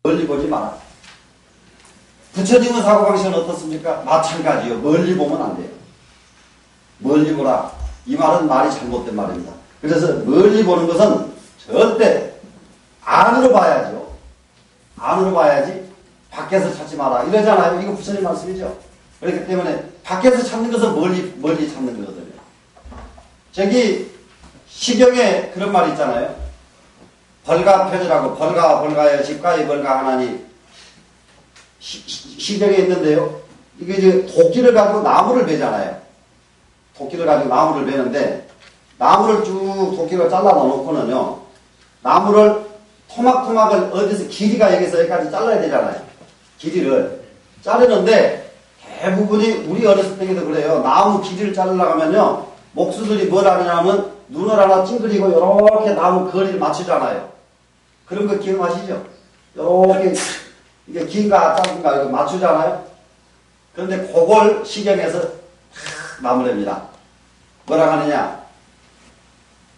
멀리 보지 마라. 부처님의 사고방식은 어떻습니까? 마찬가지요. 멀리 보면 안 돼요. 멀리 보라. 이 말은 말이 잘못된 말입니다. 그래서 멀리 보는 것은 절대 안으로 봐야죠. 안으로 봐야지 밖에서 찾지 마라. 이러잖아요. 이거 부처님 말씀이죠. 그렇기 때문에 밖에서 찾는 것은 멀리 찾는 거거든요. 저기 시경에 그런 말 있잖아요. 벌가편이라고 벌가의 집가의 벌가 하나니 시경에 있는데요. 이게 이제 도끼를 가지고 나무를 베잖아요. 도끼를 가지고 나무를 베는데 나무를 쭉 도끼로 잘라 넣어놓고는요. 나무를 토막을 어디서 길이가 여기서 여기까지 잘라야 되잖아요. 길이를 자르는데 대부분이 우리 어렸을 때도 그래요. 나무 길이를 자르려고 하면요. 목수들이 뭘 하느냐면 눈을 하나 찡그리고 이렇게 나무 거리를 맞추잖아요. 그런 거 기억하시죠? 이렇게 이게 긴가 짧은가 이렇게 맞추잖아요. 그런데 그걸 시경에서 마무리합니다. 뭐라 하느냐?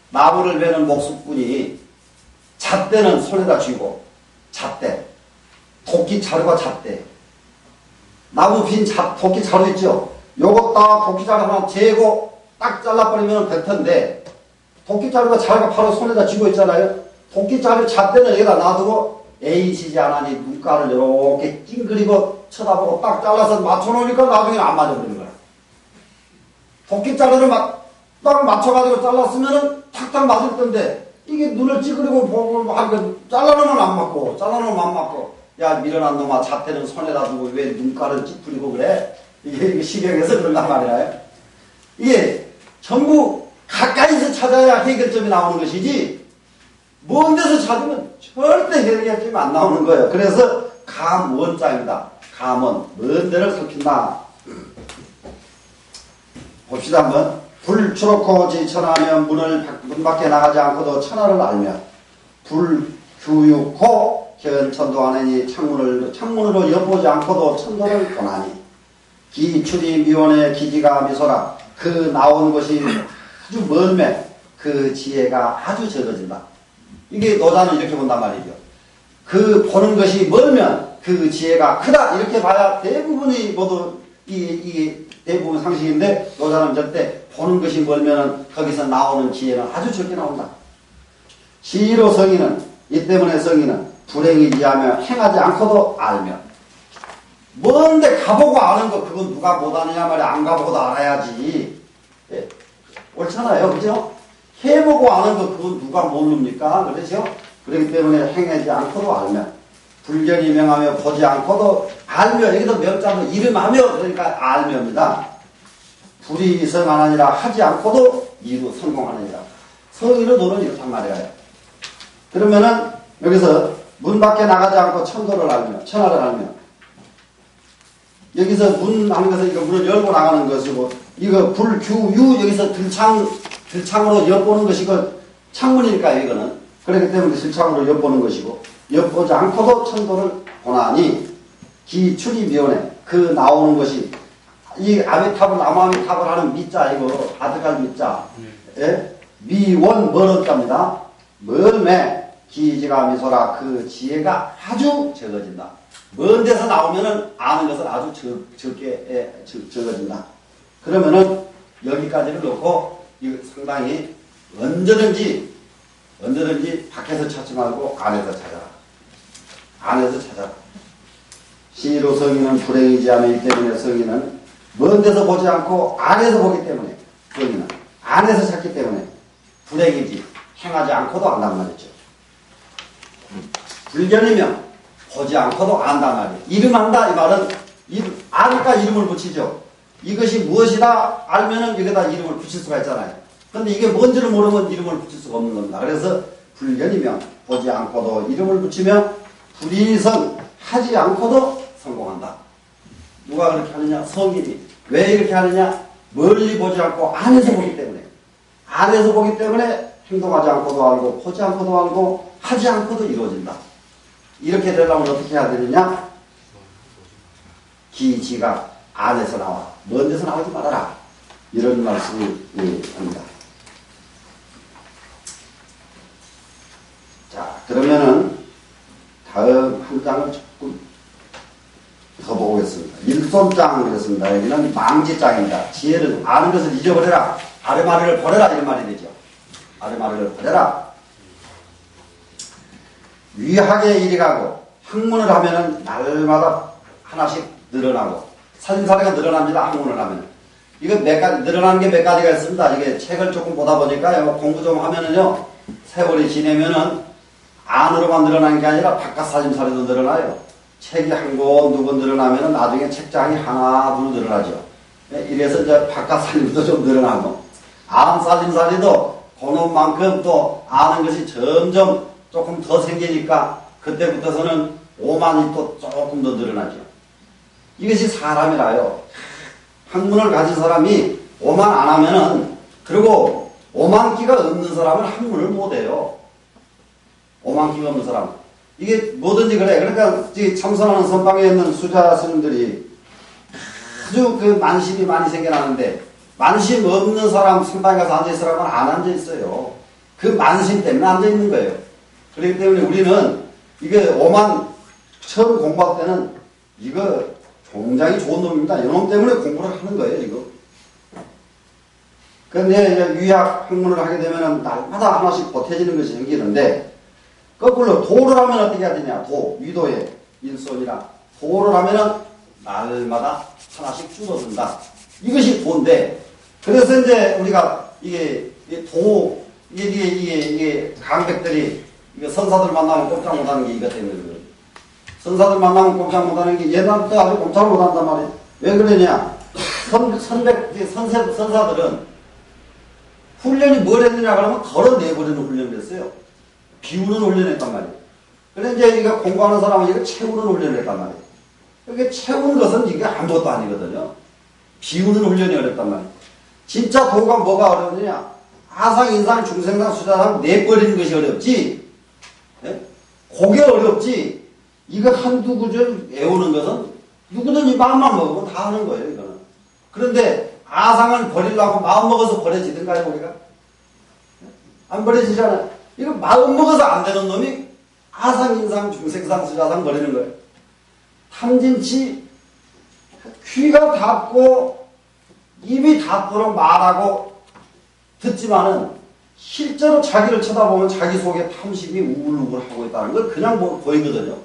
나무를 베는 목수꾼이 잣대는 손에다 쥐고 잣대 도끼 자루가 잣대 나무 빈 도끼 자루 있죠? 요거 딱 도끼 자루 하나 재고 딱 잘라버리면 될 텐데 도끼 자루가 바로 손에다 쥐고 있잖아요. 도끼 자루 잣대는 여기다 놔두고 에이시지 않으니 눈가를 이렇게 찡그리고 쳐다보고 딱 잘라서 맞춰놓으니까 나중에 안 맞아버리는 거야. 도끼 자루를 딱 맞춰가지고 잘랐으면은 탁탁 맞을 건데 이게 눈을 찌그리고 보고 하니까 잘라놓으면 안 맞고 야 미련한 놈아 잣대는 손에다 두고 왜 눈가를 찌푸리고 그래? 이게 시경에서 그런단 말이에요. 이게 전부 가까이서 찾아야 해결점이 나오는 것이지 먼 데서 찾으면 절대 해결점이 안 나오는 거예요. 그래서 감원자입니다. 감원 먼 데를 살핀다. 봅시다 한번. 불추놓고 지천하면 문 밖에 나가지 않고도 천하를 알며 불규육호 현천도하느니 창문으로 엿보지 않고도 천도를 보나니 기출이 미원의 기지가 미소라. 그 나온 것이 아주 멀매 그 지혜가 아주 적어진다. 이게 노자는 이렇게 본단 말이죠. 그 보는 것이 멀면 그 지혜가 크다. 이렇게 봐야 대부분이 모두 이게 대부분 상식인데 노자는 절대 보는 것이 멀면은 거기서 나오는 지혜는 아주 적게 나온다. 시로 성인은 이 때문에 성인은 불행이지하며 행하지 않고도 알며 먼데 가보고 아는 거 그건 누가 못하느냐 말이야. 안 가보고도 알아야지. 예. 옳잖아요. 그죠? 해보고 아는 거 그건 누가 모릅니까? 그렇죠? 그렇기 때문에 행하지 않고도 알며 불견이 명하며 보지 않고도 알며 여기도 명자로 이름하며 그러니까 알며입니다. 불이 성하느니라 하지 않고도 이루 성공하느니라. 성의로 노는 이렇단 말이에요. 그러면은 여기서 문 밖에 나가지 않고 천도를 알며 천하를 알며 여기서 문 하는 것은 이거 문을 열고 나가는 것이고 이거 불규유 여기서 들창으로 엿보는 것이고 창문이니까요 이거는. 그렇기 때문에 들창으로 엿보는 것이고 엿보지 않고도 천도를 보나니 기출이 미원해 그 나오는 것이 이 아미탑을 나무아미탑을 하는 미자 이거 아득할 미자 예? 미원 멀었답니다. 멀매 기지가 미소라. 그 지혜가 아주 적어진다. 먼 데서 나오면은 아는 것은 아주 적게 적어진다. 그러면은 여기까지를 놓고 이거 상당히 언제든지 밖에서 찾지 말고 안에서 찾아라. 안에서 찾아라. 시로 성인은 불행이지하며 이 때문에 성인은 먼 데서 보지 않고 안에서 보기 때문에 성인은 안에서 찾기 때문에 불행이지 행하지 않고도 안단 말이죠. 불견이면 보지 않고도 안단 말이에요. 이름한다 이 말은 아니까 이름을 붙이죠. 이것이 무엇이다 알면은 여기다 이름을 붙일 수가 있잖아요. 근데 이게 뭔지를 모르면 이름을 붙일 수가 없는 겁니다. 그래서 불견이면 보지 않고도 이름을 붙이며 불이성 하지 않고도 성공한다. 누가 그렇게 하느냐? 성인이. 왜 이렇게 하느냐? 멀리 보지 않고 안에서 보기 때문에. 안에서 보기 때문에 행동하지 않고도 알고 보지 않고도 알고 하지 않고도 이루어진다. 이렇게 되려면 어떻게 해야 되느냐? 기지가 안에서 나와. 먼 데서 나오지 말아라. 이런 말씀을 합니다. 자, 그러면은 다음 한 장을 조금 더 보겠습니다. 일손장 그랬습니다. 여기는 망지장입니다. 지혜를 아는 것을 잊어버려라. 아르마리를 버려라 이런 말이 되죠. 아르마리를 버려라. 위하게 이리 가고 학문을 하면은 날마다 하나씩 늘어나고 살림살이가 늘어납니다. 학문을 하면 이거 몇 가지 늘어나는 게 몇 가지가 있습니다. 이게 책을 조금 보다 보니까요 공부 좀 하면은요 세월이 지내면은 안으로만 늘어나는 게 아니라 바깥 살림살이도 늘어나요. 책이 한 권, 두 권 늘어나면은 나중에 책장이 하나, 둘 늘어나죠. 이래서 이제 바깥 살림도 좀 늘어나고 안 살림살이도 그놈만큼 또 아는 것이 점점 조금 더 생기니까 그때부터서는 오만이 또 조금 더 늘어나죠. 이것이 사람이라요. 학문을 가진 사람이 오만 안 하면은 그리고 오만기가 없는 사람은 학문을 못해요. 오만기가 없는 사람. 이게 뭐든지 그래. 그러니까 참선하는 선방에 있는 수자 스님들이 아주 그 만심이 많이 생겨나는데 만심 없는 사람 선방에 가서 앉아있으라면 안 앉아있어요. 그 만심 때문에 앉아있는 거예요. 그렇기 때문에 우리는 이게 오만 처음 공부할 때는 이거 굉장히 좋은 놈입니다. 이놈 때문에 공부를 하는 거예요, 이거. 그런데 위학 학문을 하게 되면 날마다 하나씩 보태지는 것이 생기는데 거꾸로 도를 하면 어떻게 해야 되냐? 도, 위도의 일손이라 도를 하면은 날마다 하나씩 줄어든다. 이것이 도인데 그래서 이제 우리가 이게 강백들이 이게 선사들 만나면 꼼짝 못하는 게 이것 때문에 그래요. 선사들 만나면 꼼짝 못하는 게 옛날부터 아주 꼼짝을 못한단 말이에요. 왜 그러냐? 선사들은 훈련이 뭘 했느냐 그러면 덜어내버리는 훈련을 했어요. 비우는 훈련을 했단 말이에요. 그런데 이제 이거 공부하는 사람은 이거 채우는 훈련을 했단 말이에요. 이게 채우는 것은 이게 아무것도 아니거든요. 비우는 훈련이 어렵단 말이에요. 진짜 도가 뭐가 어려우냐? 아상, 인상, 중생상, 수자상 내버리는 것이 어렵지. 예? 그게 어렵지. 이거 한두 구절 외우는 것은 누구든지 마음만 먹으면 다 하는 거예요, 이거는. 그런데 아상을 버리려고 마음 먹어서 버려지든가요, 우리가? 안 버려지잖아요. 이거 마음 먹어서 안 되는 놈이 아상, 인상, 중생상, 수자상 버리는 거예요. 탐진치, 귀가 닫고 입이 닫도록 말하고 듣지만은 실제로 자기를 쳐다보면 자기 속에 탐심이 우글우글 하고 있다는 걸 그냥 보이거든요.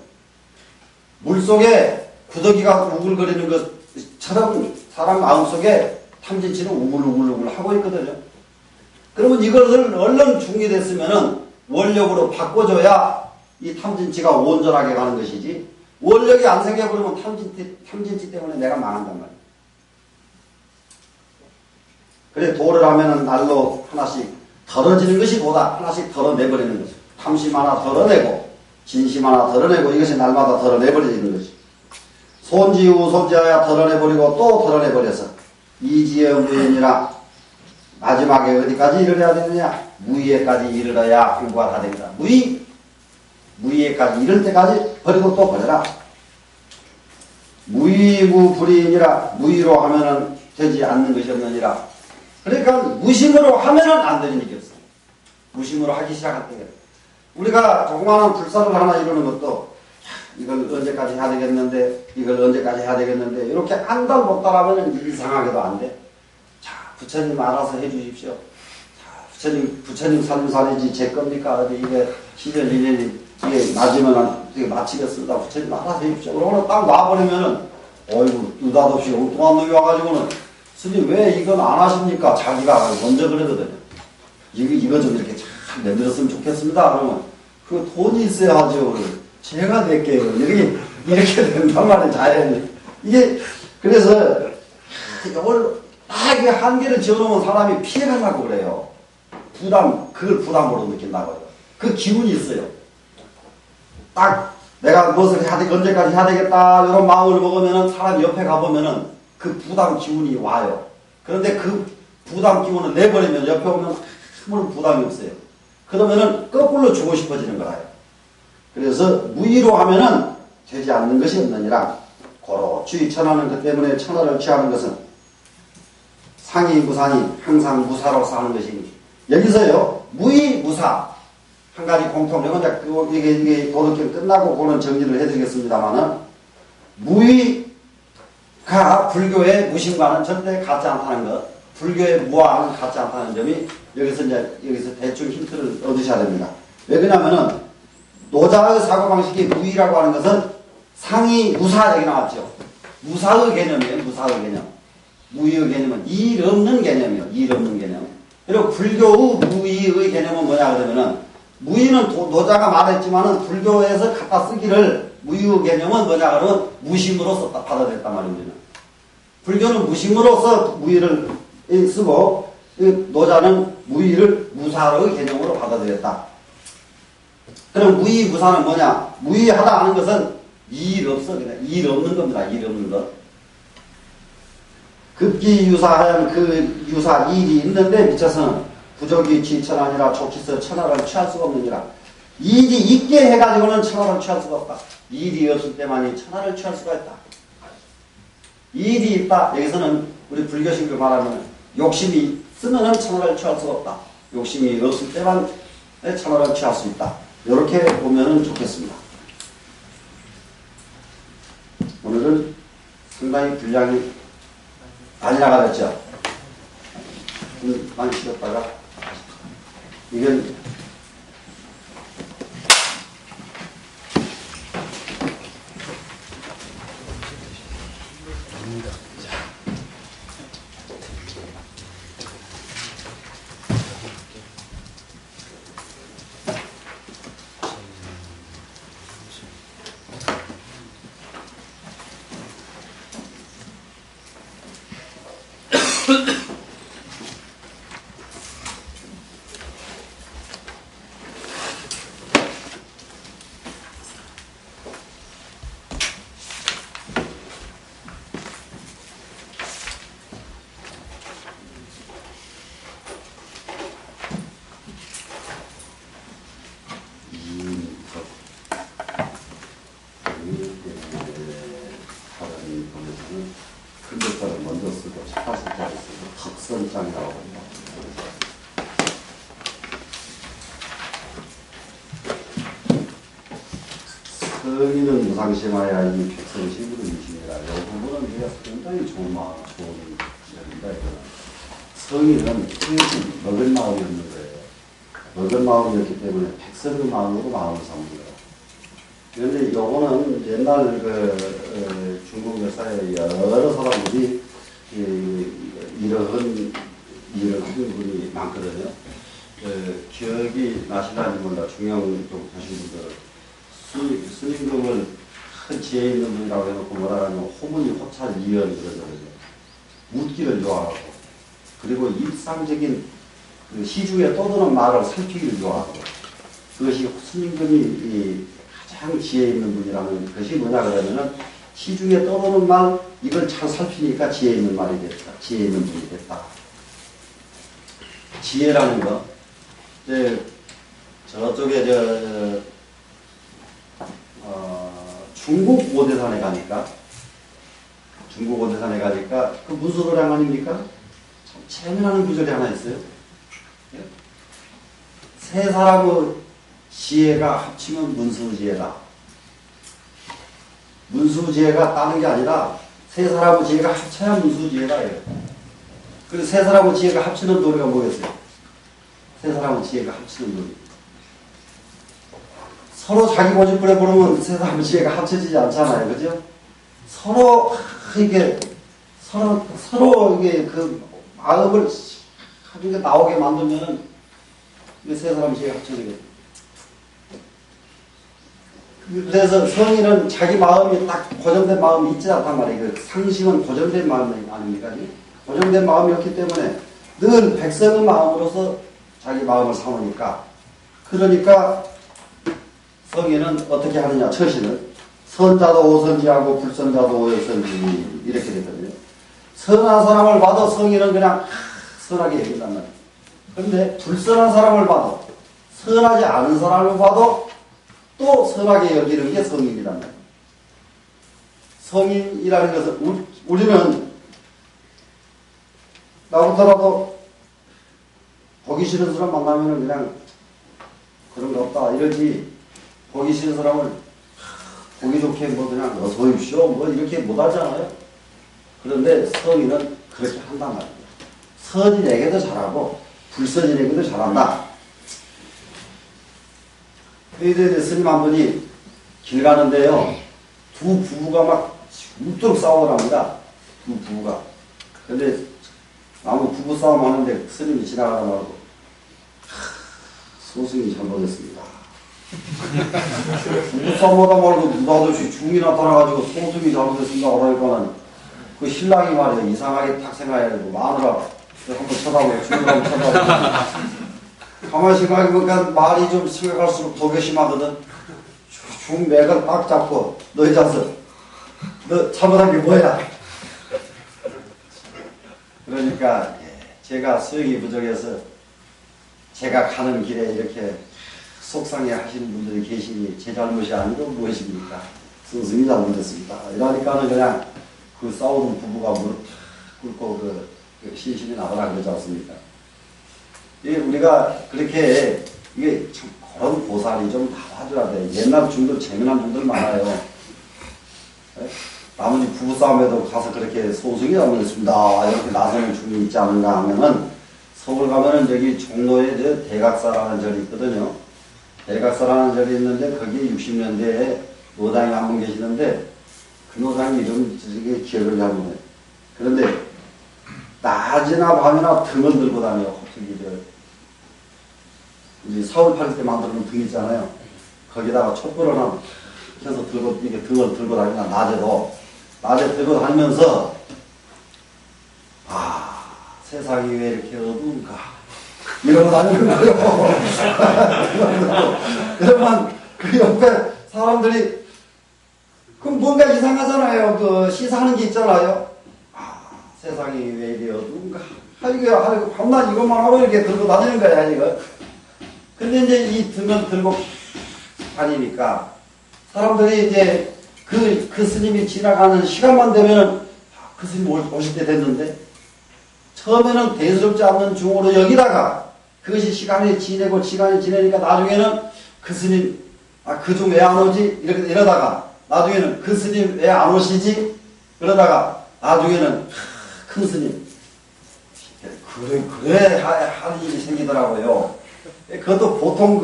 물속에 구더기가 우글거리는 것처럼 사람 마음속에 탐진치는 우글우글 하고 있거든요. 그러면 이것을 얼른 중리됐으면은 원력으로 바꿔줘야 이 탐진치가 온전하게 가는 것이지 원력이 안 생겨버리면 탐진치 때문에 내가 망한단 말이에요. 그래 도를 하면은 날로 하나씩 덜어지는 것이 도다. 하나씩 덜어내버리는 것이. 탐심 하나 덜어내고 진심 하나 덜어내고 이것이 날마다 덜어내버리는 것이. 손지우 손지하여 덜어내버리고 또 덜어내버려서 이지의 무인이라 마지막에 어디까지 이르러야 되느냐? 무의에까지 이르러야 공부가 다 됩니다. 무의에까지 이를 때까지 버리고 또 버려라. 무의무불이니라. 무의로 하면은 되지 않는 것이 없느니라. 그러니까 무심으로 하면은 안 되는 일이 없어요. 무심으로 하기 시작할 때 우리가 조그마한 불사를 하나 이루는 것도 이걸 언제까지 해야 되겠는데 이걸 언제까지 해야 되겠는데 이렇게 한 달 못 따라하면 이상하게도 안 돼. 자 부처님 알아서 해 주십시오. 자 부처님 살림살이지 제 겁니까? 어디 이게 10년 2년이 이게 맞으면 이게 마치겠습니다. 부처님 알아서 해 주십시오. 그러고 딱 놔버리면은 어이구 느닷없이 엉뚱한 놈이 와가지고는 스님 왜 이건 안 하십니까? 자기가 먼저 그러거든요. 이거 좀 이렇게 잘 만들었으면 좋겠습니다. 그러면 그 돈이 있어야 하죠. 제가 낼게요. 이렇게 된단 말이에요. 자연히. 이게 그래서 이걸 딱 한계를 지어놓으면 사람이 피해가려고 그래요. 그걸 부담으로 느낀다고요. 그 기운이 있어요. 딱 내가 무엇을 해야 돼, 언제까지 해야 되겠다 이런 마음을 먹으면은 사람이 옆에 가보면은 그 부담 기운이 와요. 그런데 그 부담 기운을 내버리면 옆에 오면 아무런 부담이 없어요. 그러면은 거꾸로 주고 싶어지는 거라요. 그래서 무의로 하면은 되지 않는 것이 없느니라. 고로 주의 천하는 그 때문에 천하를 취하는 것은 상이 무산이 항상 무사로 사는 것이니 여기서요 무의 무사 한 가지 공통점은 이제 이게 도덕경 끝나고 그런 정리를 해드리겠습니다만은 무의가 불교의 무심과는 절대 같지 않다는 것, 불교의 무와는 같지 않다는 점이 여기서 대충 힌트를 얻으셔야 됩니다. 왜 그러냐면은 노자의 사고방식이 무의라고 하는 것은 상이 무사 여기 나왔죠. 무사의 개념이에요. 무사의 개념. 무의의 개념은 일 없는 개념이에요. 일 없는 개념. 그리고 불교의 무의의 개념은 뭐냐 그러면은 무의는 노자가 말했지만은 불교에서 갖다 쓰기를 무의의 개념은 뭐냐 그러면 무심으로 썼다 받아들였단 말입니다. 불교는 무심으로서 무의를 쓰고 노자는 무의를 무사의 개념으로 받아들였다. 그럼 무의 무사는 뭐냐? 무의하다 하는 것은 일 없어 그냥 일 없는 겁니다. 일 없는 것. 급기유사하여 그 유사 일이 있는데 미쳐서는 부족이 지천하니라 좋기서 천하를 취할 수가 없느니라. 일이 있게 해가지고는 천하를 취할 수가 없다. 일이 없을 때만이 천하를 취할 수가 있다. 일이 있다. 여기서는 우리 불교식으로 말하면 욕심이 있으면 천하를 취할 수가 없다. 욕심이 없을 때만 천하를 취할 수 있다. 이렇게 보면 좋겠습니다. 오늘은 상당히 분량이 많이 나가졌죠. 많이 쉬었다가 이건 덕선장이라고 합니다. 성인은 무상심하야 이 백성심으로 유심이라. 이 부분은 우리가 굉장히 좋은 점인데 성인은 먹은 마음이 없는 거예요. 먹은 마음이었기 때문에 백성의 마음으로 마음을 삼는 거예요. 그런데 요거는 옛날 중국 역사에 여러 사람들이 이런 일을 하는 분이 많거든요. 기억이 나시나니 몰라 중영 쪽 하신 분들 스님금을 큰 지혜 있는 분이라고 해놓고 뭐라 하냐면 호문이 호찰 이연 그러거든요. 묻기를 좋아하고 그리고 일상적인 그 시중에 떠도는 말을 살피기를 좋아하고 그것이 스님금이 가장 지혜 있는 분이라는 것이 뭐냐 그러면은 시중에 떠도는 말 이걸 잘 살피니까 지혜 있는 말이 됐다. 지혜 있는 분이 됐다. 지혜라는 거 이제 저쪽에 중국 오대산에 가니까 그 무슨 소량 아닙니까? 참 재미나는 구절이 하나 있어요. 세 사람의 지혜가 합치면 문수지혜다. 문수지혜가 따는 게 아니라 세 사람의 지혜가 합쳐야 문수지혜다. 그리고 세 사람의 지혜가 합치는 노래가 뭐겠어요? 세 사람의 지혜가 합치는 노래. 서로 자기 고집부려 부르면 세 사람의 지혜가 합쳐지지 않잖아요. 그죠? 서로 이게 그 마음을 하게 나오게 만들면은 세 사람의 지혜가 합쳐지거든요. 그래서 성인은 자기 마음이 딱 고정된 마음이 있지 않단 말이에요. 상심은 고정된 마음 아닙니까? 고정된 마음이었기 때문에 늘 백성의 마음으로서 자기 마음을 삼으니까 그러니까 성인은 어떻게 하느냐? 처신은 선자도 오선지하고 불선자도 오선지 이렇게 되거든요. 선한 사람을 봐도 성인은 그냥 선하게 여긴단 말이에요. 그런데 불선한 사람을 봐도 선하지 않은 사람을 봐도 또 선하게 여기는 게 성인이란 말이에요. 성인이라는 것은 우리는 나부터라도 보기 싫은 사람 만나면 그냥 그런 거 없다 이러지. 보기 싫은 사람을 보기 좋게 뭐 그냥 어서 오십시오 뭐 이렇게 못 하잖아요. 그런데 성인은 그렇게 한단 말이에요. 선인에게도 잘하고 불선인에게도 잘한다. 이제 스님 한 분이 길 가는데요. 두 부부가 막 죽도록 싸움을 합니다. 두 부부가. 근데 아무 부부 싸움 하는데 스님이 지나가다 말고 소승이 잘못했습니다. 부부 싸움하다 말고 느닷없이 중이 나타나가지고 소승이 잘못했습니다. 그러니까는 그 신랑이 말이야 이상하게 탁 생각해가지고 마누라 한번 쳐다보고 중을 한번 쳐다보고 가만히 생각해보니까 말이 좀 생각할수록 더 괘씸하거든. 중맥을 딱 잡고 너 이 자식 너 잘못한 게 뭐야? 그러니까 제가 수행이 부족해서 제가 가는 길에 이렇게 속상해 하시는 분들이 계시니 제 잘못이 아니고 무엇입니까? 스승이 잘못했습니다. 이러니까는 그냥 그 싸우는 부부가 무릎 꿇고 그 신신이 나가라 그러지 않습니까? 우리가 그렇게 이게 참 그런 보살이 좀 나와줘야 돼. 옛날 중들 재미난 분들 많아요. 네? 나머지 부부싸움에도 가서 그렇게 소승이 잘못했습니다. 이렇게 나서는 중이 있지 않은가 하면은 서울 가면은 저기 종로에 저 대각사라는 절이 있거든요. 대각사라는 절이 있는데 거기에 60년대에 노당이 한 분 계시는데 그 노당 이름 기억을 잘 못해요. 그런데 낮이나 밤이나 등을 들고 다녀요. 호텔기들. 우리 사월 8일 때 만들어놓은 등 있잖아요. 거기다가 촛불을 하나 켜서 들고, 이게 등을 들고 다니나, 낮에 들고 다니면서, 세상이 왜 이렇게 어두운가. 이러고 다니는 거예요. 그러면 그 옆에 사람들이, 그럼 뭔가 이상하잖아요. 그 시사하는 게 있잖아요. 세상이 왜 이리 어두운가. 이거 밤낮 이것만 하고 이렇게 들고 다니는 거야, 이거. 근데 이제 이 등을 들고 다니니까 사람들이 이제 그 스님이 지나가는 시간만 되면은 그 스님 오실 때 됐는데 처음에는 대수롭지 않는 중으로 여기다가 그것이 시간이 지내니까 나중에는 그 스님 그 중 왜 안 오지? 이러다가 나중에는 그 스님 왜 안 오시지? 그러다가 나중에는 큰 스님 그래 할 일이 생기더라고요. 그것도 보통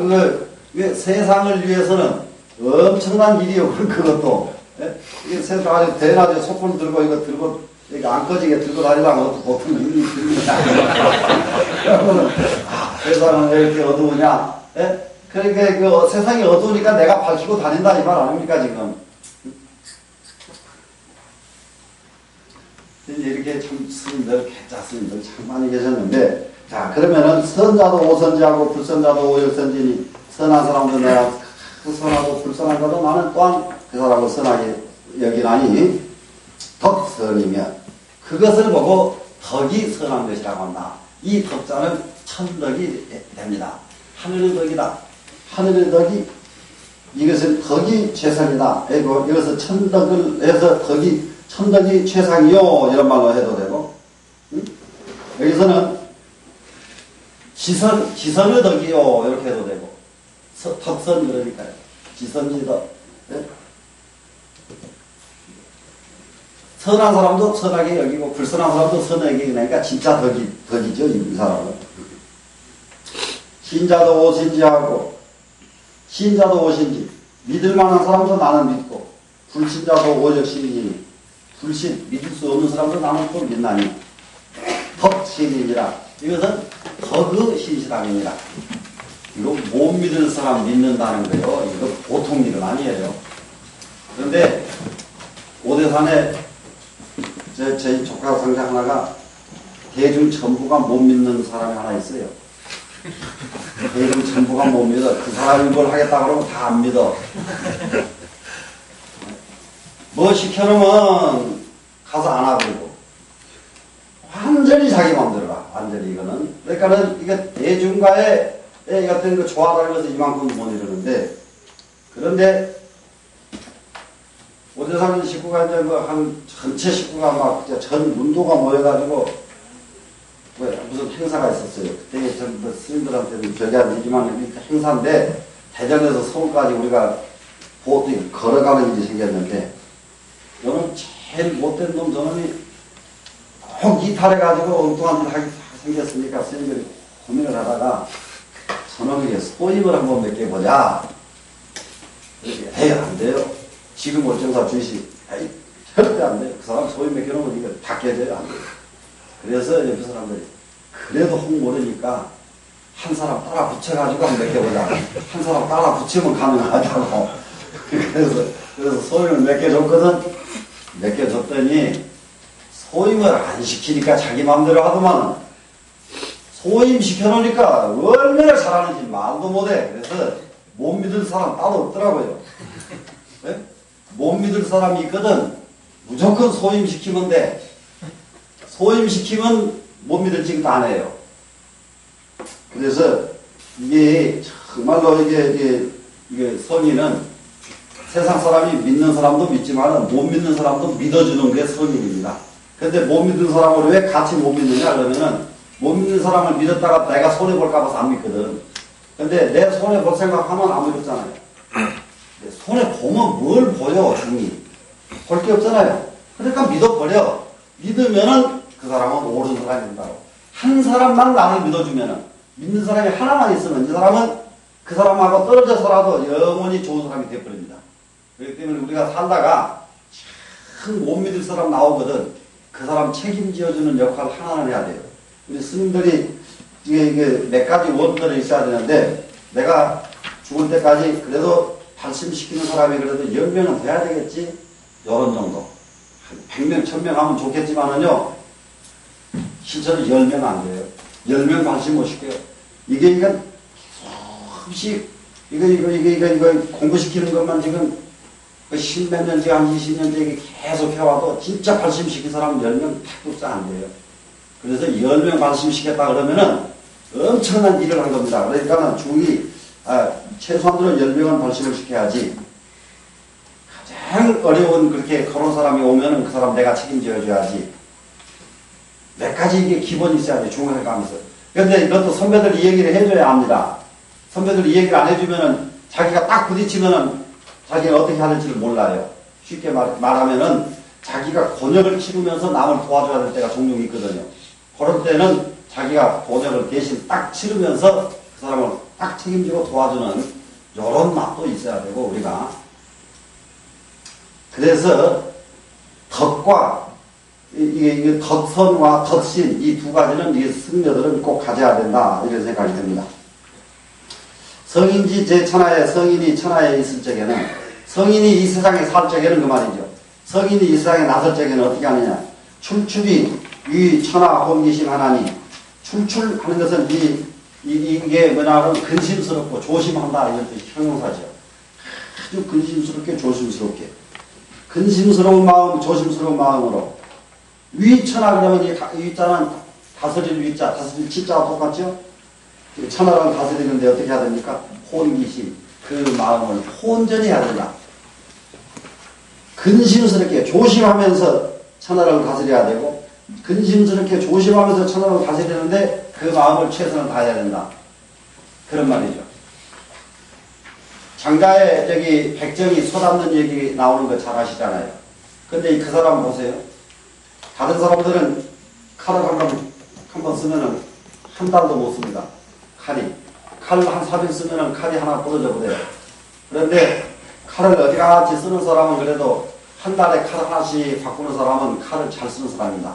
세상을 위해서는 엄청난 일이요. 그것도. 이게 세상 아주 대낮에 소품 들고 이거 들고 이렇게 안 꺼지게 들고 다니려면 그것도 보통 일이 그러면 세상은 왜 이렇게 어두우냐? 그러니까 그 세상이 어두우니까 내가 밝히고 다닌다 이 말 아닙니까 지금? 이렇게 참 스님들, 개짜 스님들 참 많이 계셨는데 자, 그러면은 선자도 오선지하고 불선자도 오열선지니 선한 사람도 내가 선하고 불선한 자도 나는 또한 그 사람을 선하게 여기나니 덕선이면 그것을 보고 덕이 선한 것이라고 한다. 이 덕자는 천덕이 됩니다. 하늘의 덕이다. 하늘의 덕이 이것은 덕이 최선이다. 이것은 천덕을 해서 천덕이 최상이요 이런 말로 해도 되고 여기서는 지선의 덕이요 이렇게 해도 되고 덕선 그러니까요. 지선지덕. 선한 사람도 선하게 여기고 불선한 사람도 선하게 여기니까 진짜 덕이죠 이 사람은. 신자도 오신지하고 신자도 오신지 믿을 만한 사람도 나는 믿고 불신자도 오역신이니 불신 믿을 수 없는 사람도 나는 또 믿나니 덕신이니라. 이것은 덕의 신실함입니다. 이거 못 믿을 사람 믿는다는 거예요. 이거 보통 일은 아니에요. 그런데 오대산에 제 조카 상자 하나가 대중 전부가 못 믿는 사람이 하나 있어요. 대중 전부가 못 믿어. 그 사람이 뭘 하겠다 그러면 다 안 믿어. 뭐 시켜놓으면 가서 안 하고 완전히 자기 마음대로 가. 완전히 이거는. 그러니까는 이게 대중과의 같은 거 조화라는 것은 이만큼도 못 이루는데 그런데 오대산 식구가 이제 한 전체 식구가 막 전 문도가 모여가지고 무슨 행사가 있었어요. 그때 전 스님들한테는 저기 안 되지만 행사인데 대전에서 서울까지 우리가 보통 걸어가는 일이 생겼는데 저는 제일 못된 놈 저놈이 꼭 이탈해가지고 엉뚱한 일 하게 생겼으니까 스님들이 고민을 하다가 저놈에게 소임을 한번 몇 개 보자. 이렇게 해야 안 돼요. 지금 월정사 주의식 절대 안 돼요. 그 사람 소임 몇 개 놓으면 이거 다 깨져요. 안 돼요. 그래서 옆에 사람들이 그래도 혹 모르니까 한 사람 따라 붙여가지고 한번 몇 개 보자. 한 사람 따라 붙이면 가능하다고. 그래서 소임을 몇 개 줬거든. 몇 개 줬더니 소임을 안 시키니까 자기 마음대로 하더만 소임 시켜놓으니까 얼마나 잘하는지 말도 못해. 그래서 못 믿을 사람 따로 없더라고요. 네? 못 믿을 사람이 있거든. 무조건 소임 시키면 돼. 소임 시키면 못 믿을 짓도 안 해요. 그래서 이게 정말로 이게 성인은 세상 사람이 믿는 사람도 믿지만 못 믿는 사람도 믿어주는 게 성인입니다. 근데 못 믿는 사람을 왜 같이 못 믿느냐 그러면은 못 믿는 사람을 믿었다가 내가 손해볼까 봐서 안 믿거든. 근데 내 손해볼 생각하면 안 믿었잖아요. 손해보면 뭘 보여 중이. 볼 게 없잖아요. 그러니까 믿어버려. 믿으면은 그 사람은 옳은 사람이 된다고. 한 사람만 나를 믿어주면은 믿는 사람이 하나만 있으면 이 사람은 그 사람하고 떨어져서라도 영원히 좋은 사람이 되어버립니다. 그렇기 때문에 우리가 살다가 참 못 믿을 사람 나오거든. 그 사람 책임지어주는 역할을 하나는 해야 돼요. 우리 스님들이 이게 몇 가지 원들이 있어야 되는데 내가 죽을 때까지 그래도 발심시키는 사람이 그래도 10명은 돼야 되겠지? 요런 정도. 한 100명, 1000명 하면 좋겠지만은요, 실제로 10명 안 돼요. 10명 발심 못 시켜요. 이게 수없이, 이거 공부시키는 것만 지금 10몇 년째, 한 20년째 계속 해와도 진짜 발심시킨 사람은 10명 탁도 안 돼요. 그래서 10명 발심시켰다 그러면은 엄청난 일을 한 겁니다. 그러니까 최소한으로 10명은 발심을 시켜야지. 가장 어려운 그렇게 그런 사람이 오면은 그 사람 내가 책임져줘야지. 몇 가지 이게 기본이 있어야 돼, 중간에 가면서. 그런데 이것도 선배들이 얘기를 해줘야 합니다. 선배들이 얘기를 안 해주면은 자기가 딱 부딪히면은 자기가 어떻게 하는지를 몰라요. 쉽게 말하면은 자기가 곤욕을 치르면서 남을 도와줘야 될 때가 종종 있거든요. 그럴 때는 자기가 곤욕을 대신 딱 치르면서 그 사람을 딱 책임지고 도와주는 이런 맛도 있어야 되고 우리가. 그래서 덕과 이게 덕선과 덕신 이 두 가지는 이 승려들은 꼭 가져야 된다 이런 생각이 듭니다. 성인지 제 천하에 성인이 천하에 있을 적에는 성인이 이 세상에 살 적에는 그 말이죠. 성인이 이 세상에 나설 적에는 어떻게 하느냐. 출출이 이 천하 혼기심 하나니 출출하는 것은 이게 뭐냐면 근심스럽고 조심한다 이런 뜻이 형용사죠. 아주 근심스럽게 조심스럽게. 근심스러운 마음, 조심스러운 마음으로. 위천하 그러면 이 위자는 다스릴 위자, 다스릴 치자와 똑같죠? 천하를 다스리는데 어떻게 해야 됩니까? 혼기심. 그 마음을 혼전히 해야 된다. 근심스럽게 조심하면서 천하를 다스려야 되고, 근심스럽게 조심하면서 천하를 다스리는데 그 마음을 최선을 다해야 된다. 그런 말이죠. 장자의 저기 백정이 쏟아붓는 얘기 나오는 거 잘 아시잖아요. 근데 그 사람 보세요. 다른 사람들은 칼을 한 번 쓰면은 한 달도 못 씁니다. 칼이. 칼을 한 4일 쓰면은 칼이 하나 부러져 버려요. 그런데 칼을 어디같이 쓰는 사람은 그래도 한 달에 칼 하나씩 바꾸는 사람은 칼을 잘 쓰는 사람입니다.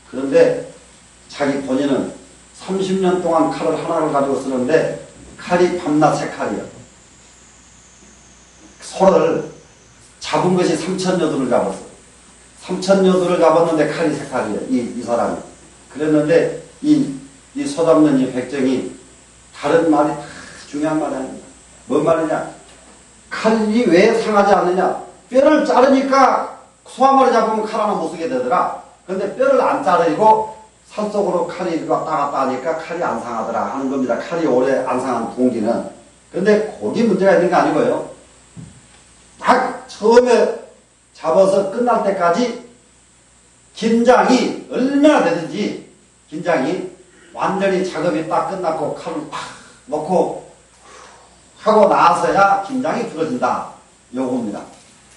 그런데 자기 본인은 30년 동안 칼을 하나를 가지고 쓰는데 칼이 밤낮 세 칼이에요. 소를 잡은 것이 3,000여두를 잡았어요. 3,000여두를 잡았는데 칼이 세 칼이에요. 이 사람이. 그랬는데 이 소 잡는 이 백정이 다른 말이 다 중요한 말이 아닙니다. 뭔 말이냐? 칼이 왜 상하지 않느냐? 뼈를 자르니까 소 한 마리 잡으면 칼 하나 못 쓰게 되더라. 근데 뼈를 안 자르고 살 속으로 칼이 왔다 갔다 하니까 칼이 안 상하더라 하는 겁니다. 칼이 오래 안 상한 동기는. 근데 거기 문제가 있는 게 아니고요. 딱 처음에 잡아서 끝날 때까지 긴장이 얼마나 되든지 긴장이 완전히 작업이 딱 끝났고 칼을 팍 놓고 하고 나서야 긴장이 풀어진다. 요겁니다.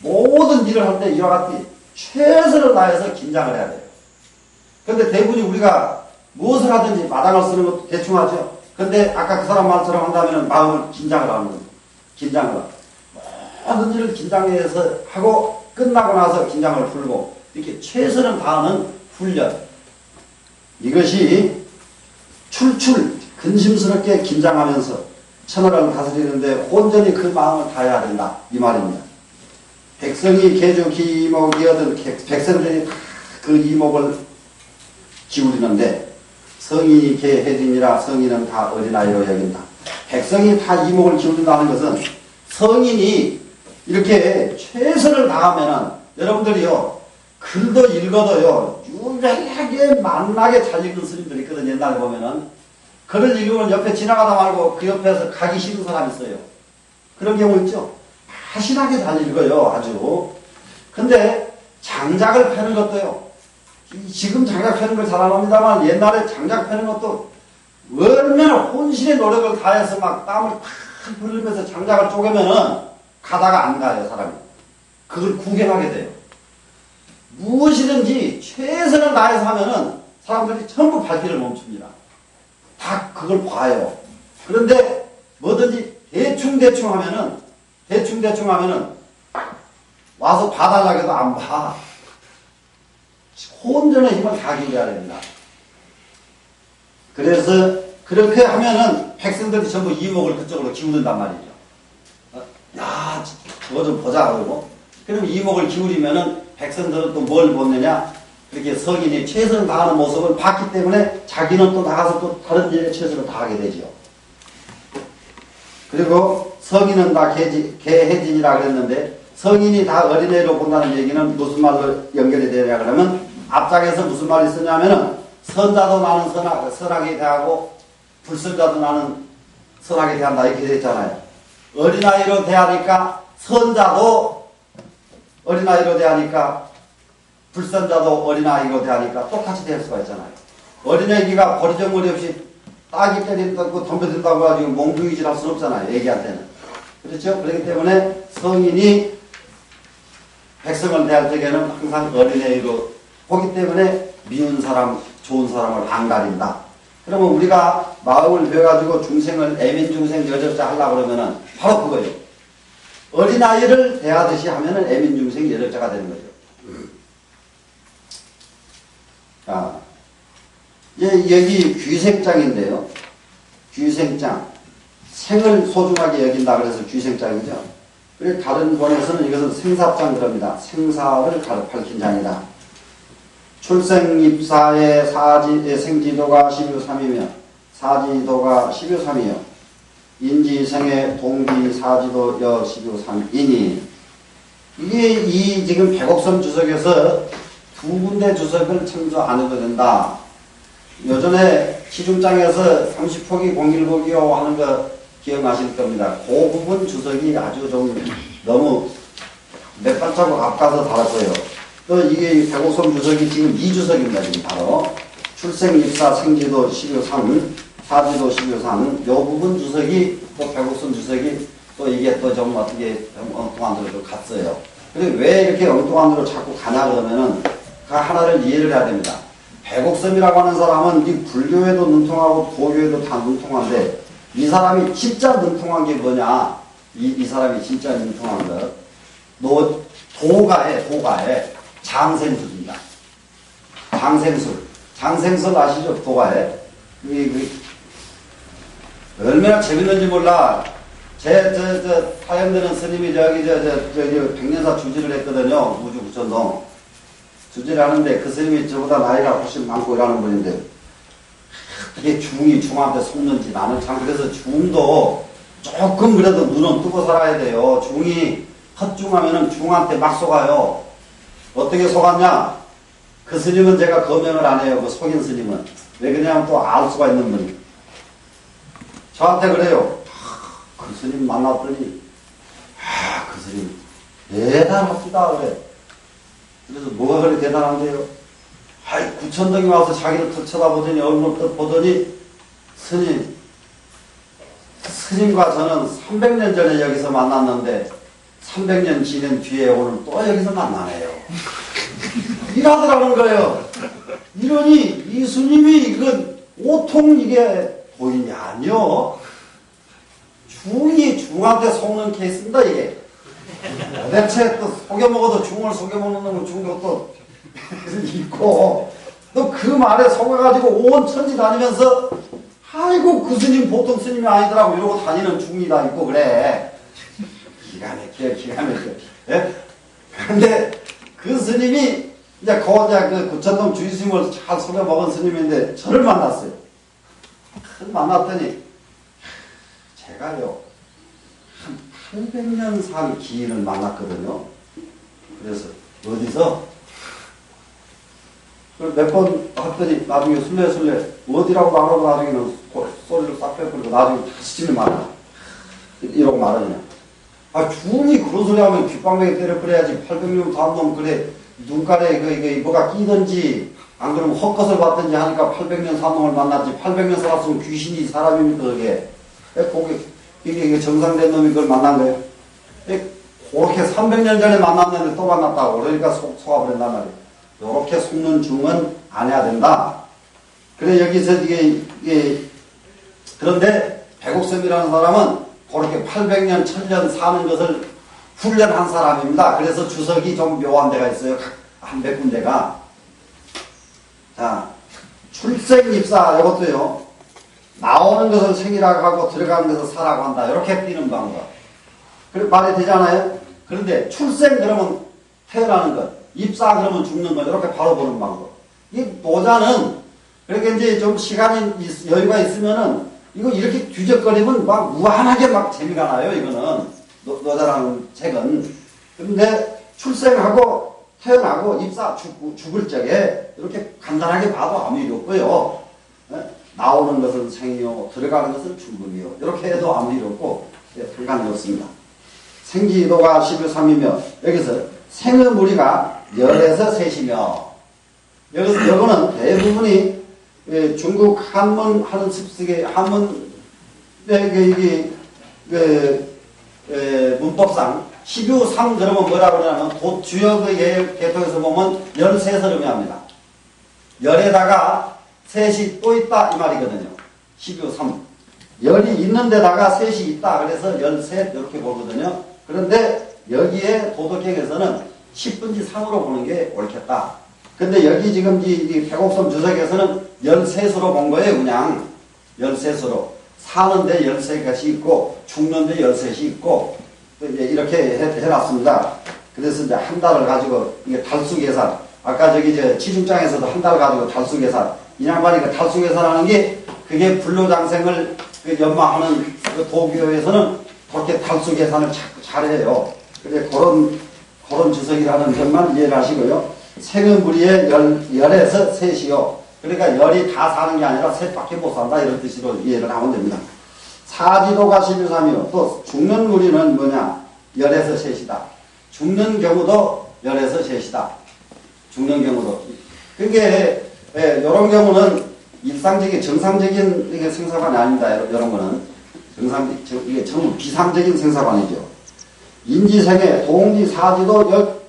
모든 일을 할 때 이와 같이 최선을 다해서 긴장을 해야 돼요. 근데 대부분이 우리가 무엇을 하든지 마당을 쓰는 것도 대충 하죠. 근데 아까 그 사람 말처럼 한다면 마음을 긴장을 하는 거예요. 긴장을 하고. 모든 일을 긴장해서 하고 끝나고 나서 긴장을 풀고 이렇게 최선을 다하는 훈련. 이것이 출출 근심스럽게 긴장하면서 천하를 다스리는데 온전히 그 마음을 다해야 된다. 이 말입니다. 백성이 개주 기목이어든 백성들이 다 그 이목을 기울이는데 성인이 개해진이라 성인은 다 어린아이로 여긴다. 백성이 다 이목을 기울인다는 것은 성인이 이렇게 최선을 다하면은 여러분들이요 글도 읽어도요 유명하게 만나게 잘 읽는 스님들이 있거든. 옛날에 보면은 글을 읽으면 옆에 지나가다 말고 그 옆에서 가기 싫은 사람이 있어요. 그런 경우 있죠. 하신하게 잘 읽어요. 아주. 근데 장작을 패는 것도요. 지금 장작 패는 걸 잘 안 합니다만 옛날에 장작 패는 것도 얼마나 혼신의 노력을 다해서 막 땀을 팍 흘리면서 장작을 쪼개면은 가다가 안 가요. 사람이. 그걸 구경하게 돼요. 무엇이든지 최선을 다해서 하면은 사람들이 전부 발길을 멈춥니다. 다 그걸 봐요. 그런데 뭐든지 대충 하면은 와서 봐달라고 해도 안 봐. 혼전의 힘을 다 기울여야 됩니다. 그래서 그렇게 하면은 백성들이 전부 이목을 그쪽으로 기울인단 말이죠. 야, 저거 좀 보자 그러고. 그럼 이목을 기울이면은 백성들은 또 뭘 보느냐? 그렇게 성인이 최선을 다하는 모습을 봤기 때문에 자기는 또 나가서 또 다른 일에 최선을 다하게 되죠. 그리고 성인은 다 개해진이라 그랬는데 성인이 다 어린애로 본다는 얘기는 무슨 말로 연결이 되냐 그러면 앞장에서 무슨 말이 쓰냐면은 선자도 나는 선하게 대하고 불선자도 나는 선하게 대한다 이렇게 되어 있잖아요. 어린아이로 대하니까 선자도 어린아이로 대하니까 불선자도 어린아이로 대하니까 똑같이 될 수가 있잖아요. 어린애기가 버리장머리 없이 따기 때린다고 덤벼든다고 가지고 몽둥이질 할 수는 없잖아요. 애기한테는. 그렇죠? 그렇기 때문에 성인이 백성을 대할 적에는 항상 어린애로 보기 때문에 미운 사람, 좋은 사람을 안 가린다. 그러면 우리가 마음을 배워가지고 중생을 애민중생 여적자 하려고 그러면은 바로 그거예요. 어린아이를 대하듯이 하면은 애민중생 여적자가 되는 거죠. 자, 여기 귀생장인데요. 귀생장. 생을 소중하게 여긴다 그래서 귀생장이죠. 그리고 다른 본에서는 이것은 생사장 그럽니다. 생사를 밝힌 장이다. 출생입사의 생지도가 12.3이며 사지도가 12.3이요. 인지생의 동지사지도 여 12.3이니 이게 이 지금 백옥섬 주석에서 두 군데 주석을 참조 안 해도 된다. 요전에 시중장에서 30포기 01포기요 하는 거 기억나실 겁니다. 그 부분 주석이 아주 좀 너무 몇 발자국 앞가서 달았어요. 또 이게 백옥섬 주석이 지금 이 주석입니다. 지금 바로 출생, 입사, 생지도 12.3, 사지도 12.3. 요 부분 주석이 또 백옥섬 주석이 또 이게 또 좀 어떻게 엉뚱한 데로 좀 갔어요. 그리고 왜 이렇게 엉뚱한 데로 자꾸 가냐 그러면은 그 하나를 이해를 해야 됩니다. 백옥섬이라고 하는 사람은 이 불교에도 능통하고 도교에도 다 능통한데 이 사람이 진짜 능통한 게 뭐냐? 이 사람이 진짜 능통한 것. 도가에 장생술입니다. 장생술 아시죠? 도가에. 얼마나 재밌는지 몰라. 타염되는 스님이 저기 백년사 주지를 했거든요. 우주 부천동. 주지를 하는데 그 스님이 저보다 나이가 훨씬 많고 이러는 분인데 어떻게 중한테 속는지 나는 참 그래서 중도 조금 그래도 눈은 뜨고 살아야 돼요. 중이 헛중하면은 중한테 막 속아요. 어떻게 속았냐? 그 스님은 제가 거명을 안 해요. 그 속인 스님은. 왜 그러냐면 또 알 수가 있는 분이. 저한테 그래요. 그 스님 만났더니 그 스님 대단합니다 그래. 그래서 뭐가 그렇게 대단한데요? 아이, 구천동이 와서 자기를 툭 쳐다보더니 얼굴을 딱 보더니 스님과 저는 300년 전에 여기서 만났는데 300년 지난 뒤에 오늘 또 여기서 만나네요. 이러더라는 거예요. 이러니 이 스님이 이건 오통 이게 보이냐? 아니요. 중한테 속는 케이스입니다 이게. 도대체 또 속여 먹어도 중을 속여 먹는 놈은 중도 또 있고 또 그 말에 속아가지고 온 천지 다니면서 아이고 그 스님 보통 스님이 아니더라고 이러고 다니는 중이 다 있고 그래. 기가 막혀. 예? 근데 그 스님이 이제 그 구천동 주의스님을 잘 속여 먹은 스님인데 저를 만났어요. 만났더니 제가요 한 800년 산 기인을 만났거든요. 그래서 어디서 몇 번 했더니 나중에 술래 어디라고 말하고 나중에는 소리를 싹 빼버리고 나중에 다시 지는 말이야. 이러고 말하냐. 아 중이 그런 소리 하면 귓방맹이 때려 그래야지 800년 다음 놈 그래 눈가에 이게 뭐가 끼든지 안 그러면 헛것을 봤든지 하니까 800년 산 놈을 만났지 800년 살았으면 귀신이 사람입니까 그게. 이게 정상된 놈이 그걸 만난 거예요. 그렇게 300년 전에 만났는데 또 만났다고 그러니까 속아버린단 말이에요. 이렇게 속는 중은 안 해야 된다. 그래 여기서 그런데 백옥섬이라는 사람은 그렇게 800년, 1000년 사는 것을 훈련한 사람입니다. 그래서 주석이 좀 묘한 데가 있어요. 한 몇 군데가. 자, 출생입사 이것도요. 나오는 것을 생이라고 하고 들어가는 것을 사라고 한다. 이렇게 띄는 방법. 그리고 말이 되잖아요. 그런데 출생 그러면 태어나는 것. 입사 그러면 죽는 것 이렇게 바로 보는 방법. 이 노자는 그렇게 이제 좀 시간이 여유가 있으면은 이거 이렇게 뒤적거리면 막 무한하게 막 재미가 나요. 이거는 노자라는 책은. 그런데 출생하고 태어나고 입사 죽을 적에 이렇게 간단하게 봐도 아무 일 없고요. 나오는 것은 생이요, 들어가는 것은 죽음이요. 이렇게 해도 아무 일 없고 상관이 없습니다. 생기도가 13이며 여기서 생의 무리가 열에서 셋이며 여기는 대부분이 중국 한문 하는 습식의 한문의 문법상 12삼 그러면 뭐라고 그러냐면 주역의 계통에서 보면 13서름이 합니다. 열에다가 셋이 또 있다 이 말이거든요. 12삼 열이 있는 데다가 셋이 있다 그래서 13 이렇게 보거든요. 그런데 여기에 도덕경에서는 10분지 3으로 보는 게 옳겠다. 근데 여기 지금 이 백옥섬 주석에서는 13수로 본 거예요. 그냥 13수로 사는데 13것이 있고 죽는데 13이 있고 이제 이렇게 해놨습니다. 그래서 이제 한 달을 가지고 이게 달수 계산 아까 저기 지중장에서도 한 달 가지고 달수 계산 이 양반이 그 달수 계산하는 게 그게 불로장생을 연마하는 그 도교에서는 그렇게 달수 계산을 자꾸 잘해요. 그래 그런 주석이라는 점만 이해를 하시고요. 생의 무리에 열에서 셋이요. 그러니까 열이 다 사는 게 아니라 셋밖에 못 산다 이런 뜻으로 이해를 하면 됩니다. 사지도가 12삼이요. 또 죽는 무리는 뭐냐? 열에서 셋이다. 죽는 경우도 열에서 셋이다. 죽는 경우도. 그게 이런 경우는 일상적인 정상적인 이게 생사관이 아닙니다. 이런 거는 이게 전부 비상적인 생사관이죠. 인지생에 동지 사지도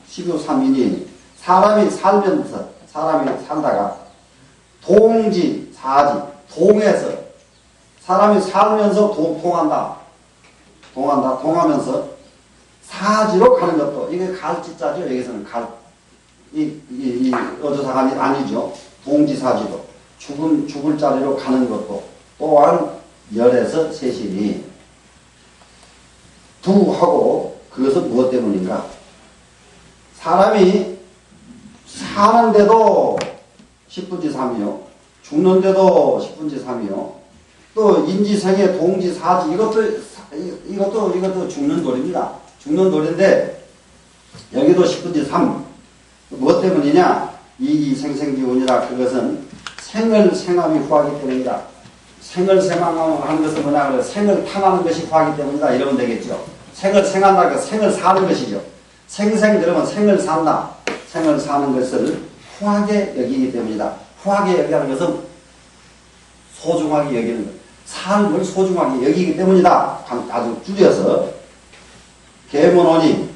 12삼이니 사람이 살면서 사람이 살다가 동지 사지 동에서 사람이 살면서 동하면서 사지로 가는 것도 이게 갈지자죠. 여기서는 이 어조사관이 아니죠. 동지사지도 죽을 자리로 가는 것도 또한 열에서 셋이니 두하고 그것은 무엇 때문인가? 사람이 사는데도 10분지 3이요. 죽는데도 10분지 3이요. 또 인지생의 동지사지 이것도 죽는 돌입니다. 죽는 돌인데 여기도 10분지 3. 무엇 때문이냐? 이생생기운이라 그것은 생을 생함이 후하기 때문이다. 생을 생하는 것은 뭐냐 그래 생을 탕하는 것이 후하기 때문이다 이러면 되겠죠. 생을 생한다 그 생을 사는 것이죠. 생생 그러면 생을 산다. 생을 사는 것을 후하게 여기기 때문이다. 후하게 여기는 것은 소중하게 여기는 것. 삶을 소중하게 여기기 때문이다. 아주 줄여서 계문오니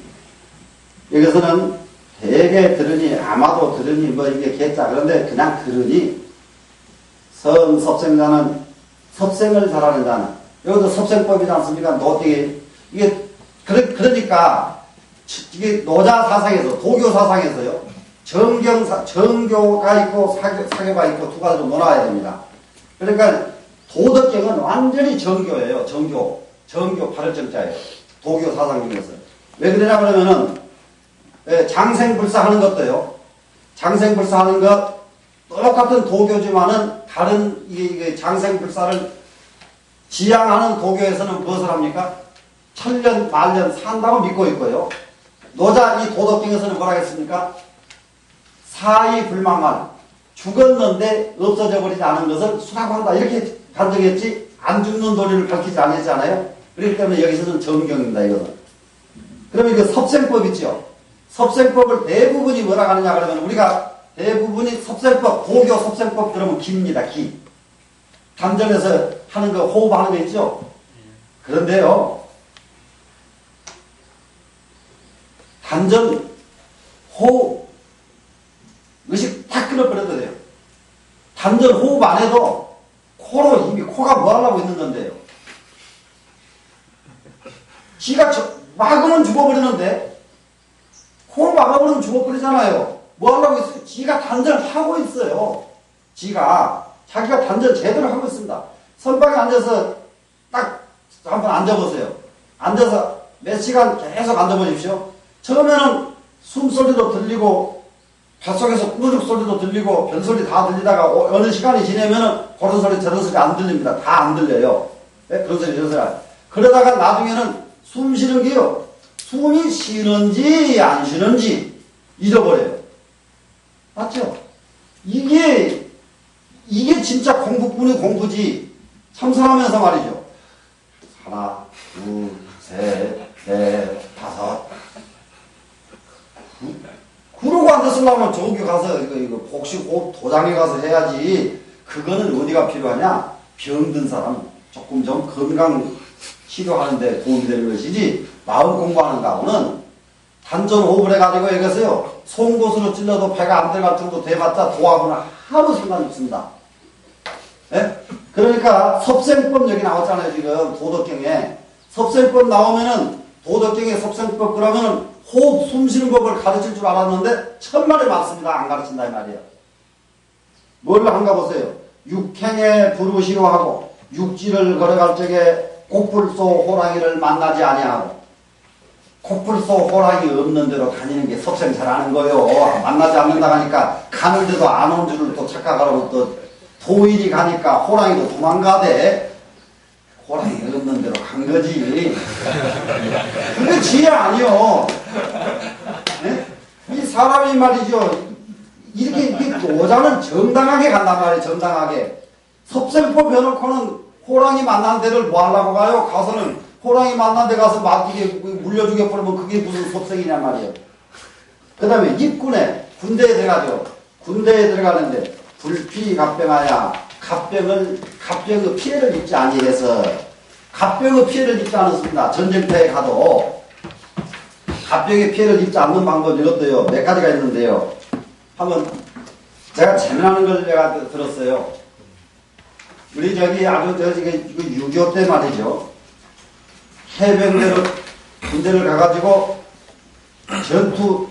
여기서는 대개 들으니 아마도 들으니 뭐 이게 개자 그런데 그냥 들으니 성섭생자는 섭생을 잘하는 자는 여기도 섭생법이지 않습니까? 노띠 이게 그러니까 이게 노자 사상에서 도교 사상에서요 정교가 있고 사교가 있고 두 가지로 몰아야 됩니다. 그러니까 도덕경은 완전히 정교예요. 정교 발을정자예요. 도교 사상 중에서 왜 그러냐 그러면은 장생불사하는 것도요. 장생불사하는 것 똑같은 도교지만은 다른 이게 장생불사를 지향하는 도교에서는 무엇을 합니까? 천년 만년 산다고 믿고 있고요. 노자 이 도덕경에서는 뭐라 했습니까? 사의불망만 죽었는데 없어져 버리지 않은 것을 수라고 한다 이렇게 간증했지 안 죽는 도리를 밝히지 않았잖아요. 그렇기 때문에 여기서는 정경입니다. 이거는. 그러면 이거 섭생법 있죠. 섭생법을 대부분이 뭐라 하느냐 그러면 우리가 대부분이 섭생법 고교 섭생법 그러면 기입니다. 기. 단전에서 하는 거 호흡하는 거 있죠. 그런데요. 단전 호흡 의식 딱 끊어버려도 돼요. 단전 호흡 안 해도 코로 이미 코가 뭐 하려고 있는 건데요. 지가 막으면 죽어버리는데 코를 막아버리면 죽어버리잖아요. 뭐 하려고 있어요? 지가 단전하고 있어요. 자기가 단전 제대로 하고 있습니다. 선방에 앉아서 딱 한번 앉아보세요. 앉아서 몇 시간 계속 앉아보십시오. 처음에는 숨소리도 들리고 뱃속에서 꾸르륵 소리도 들리고 별소리 다 들리다가 어느 시간이 지나면은 그런 소리 저런 소리 안 들립니다. 다 안 들려요. 네? 그런 소리 저런 소리. 그러다가 나중에는 숨 쉬는 게요. 숨이 쉬는지 안 쉬는지 잊어버려요. 맞죠? 이게 진짜 공부꾼의 공부지. 참선하면서 말이죠. 하나, 둘, 셋, 넷, 다섯. 그러고 앉았으려면 저기 가서 이거 복식 도장에 가서 해야지. 그거는 어디가 필요하냐? 병든 사람 조금 좀 건강 치료하는데 도움이 되는 것이지 마음 공부하는 가고는 단전 호흡을 해가지고 여기서요 송곳으로 찔러도 배가 안 들어갈 정도 돼봤자 도하고는 아무 상관이 없습니다. 네? 그러니까 섭생법 여기 나왔잖아요. 지금 도덕경에 섭생법 나오면은 도덕경에 섭생법 그러면은 호흡 숨쉬는 법을 가르칠 줄 알았는데 천만에 맞습니다. 안 가르친다 이 말이에요. 뭘 한가 보세요. 육행에 부르시오하고 육지를 걸어갈 적에 코뿔소 호랑이를 만나지 아니하고 코뿔소 호랑이 없는 데로 다니는 게 섭생 잘하는 거예요. 만나지 않는다 하니까 가는데도 안 온 줄을 또 착각하라고 또 도일이 가니까 호랑이도 도망가대. 호랑이 없는 데로 간 거지. 그게 지혜 아니요. 네? 이 사람이 말이죠. 이렇게 노자는 정당하게 간단 말이에요. 정당하게. 섭생법 해놓고는 호랑이 만난 데를 뭐 하려고 가요? 가서는 호랑이 만난 데 가서 막 이게 물려 죽여버리면 그게 무슨 섭생이냐 말이에요. 그 다음에 입군에 군대에 들어가죠. 군대에 들어가는데 불피갑병하야 갑병의 피해를 입지 아니해서 갑병의 피해를 입지 않았습니다. 전쟁터에 가도 갑병의 피해를 입지 않는 방법 이것도요 몇 가지가 있는데요. 한번 제가 재미나는 걸 내가 들었어요. 우리 저기 아주 이거 6.25 때 말이죠. 해병대로 군대를 가가지고 전투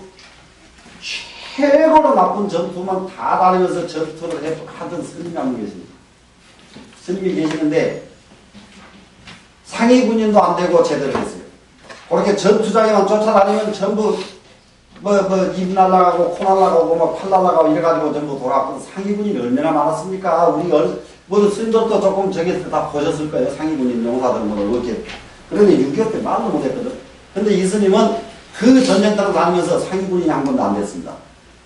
최고로 나쁜 전투만 다 다니면서 전투를 하던 스님이 한 분 계십니다. 스님이 계시는데 상위 군인도 안 되고 제대로 했어요. 그렇게 전투장에만 쫓아다니면 전부 입 날라가고 코 날라가고 팔 날라가고 이래가지고 전부 돌아왔고 상위 군인이 얼마나 많았습니까? 우리 모든 스님들도 조금 저기 다 보셨을 거예요. 상위 군인 용사들 뭐 이렇게. 그런데 6.25 때 말도 못했거든. 근데 이 스님은 그 전쟁터로 다니면서 상위 군인이 한 번도 안 됐습니다.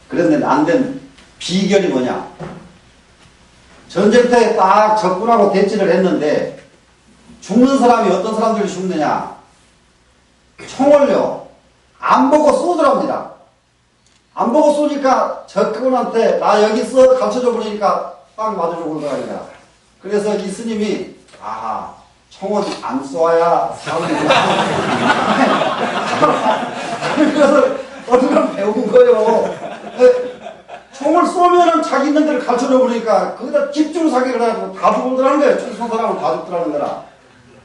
그런데 안 된 비결이 뭐냐? 전쟁터에 딱 접근하고 대치를 했는데 죽는 사람이 어떤 사람들이 죽느냐? 총을요 안 보고 쏘더랍니다. 안 보고 쏘니까 저 그분한테 나 여기 있어 가르쳐줘 보니까 딱 맞아줘 그러는 거야. 그래서 이 스님이 아하 총은 안 쏘아야 사는구나. 그래서 어느 걸 배운 거예요. 총을 쏘면은 자기 있는 데를 가르쳐줘 보니까 거기다 집중 사격을 해가지고 다 죽어들라는 거예요. 총 쏜 사람은 다 죽더라는 거라.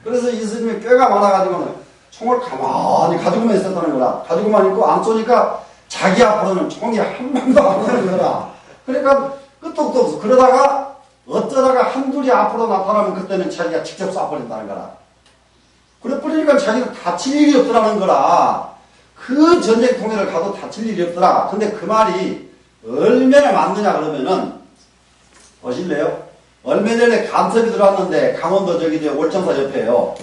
그래서 이 스님이 꾀가 많아가지고는 총을 가만히 가지고만 있었다는 거라. 가지고만 있고 안 쏘니까 자기 앞으로는 총이 한 방도 안 오는 거라. 그러니까 끝도 없어. 그러다가 어쩌다가 한둘이 앞으로 나타나면 그때는 자기가 직접 쏴버린다는 거라. 그래 버리니까 자기는 다칠 일이 없더라는 거라. 그 전쟁통일을 가도 다칠 일이 없더라. 근데 그 말이 얼마나 맞느냐 그러면은 보실래요? 얼마 전에 간첩이 들어왔는데 강원도 저기 올청사 옆에요.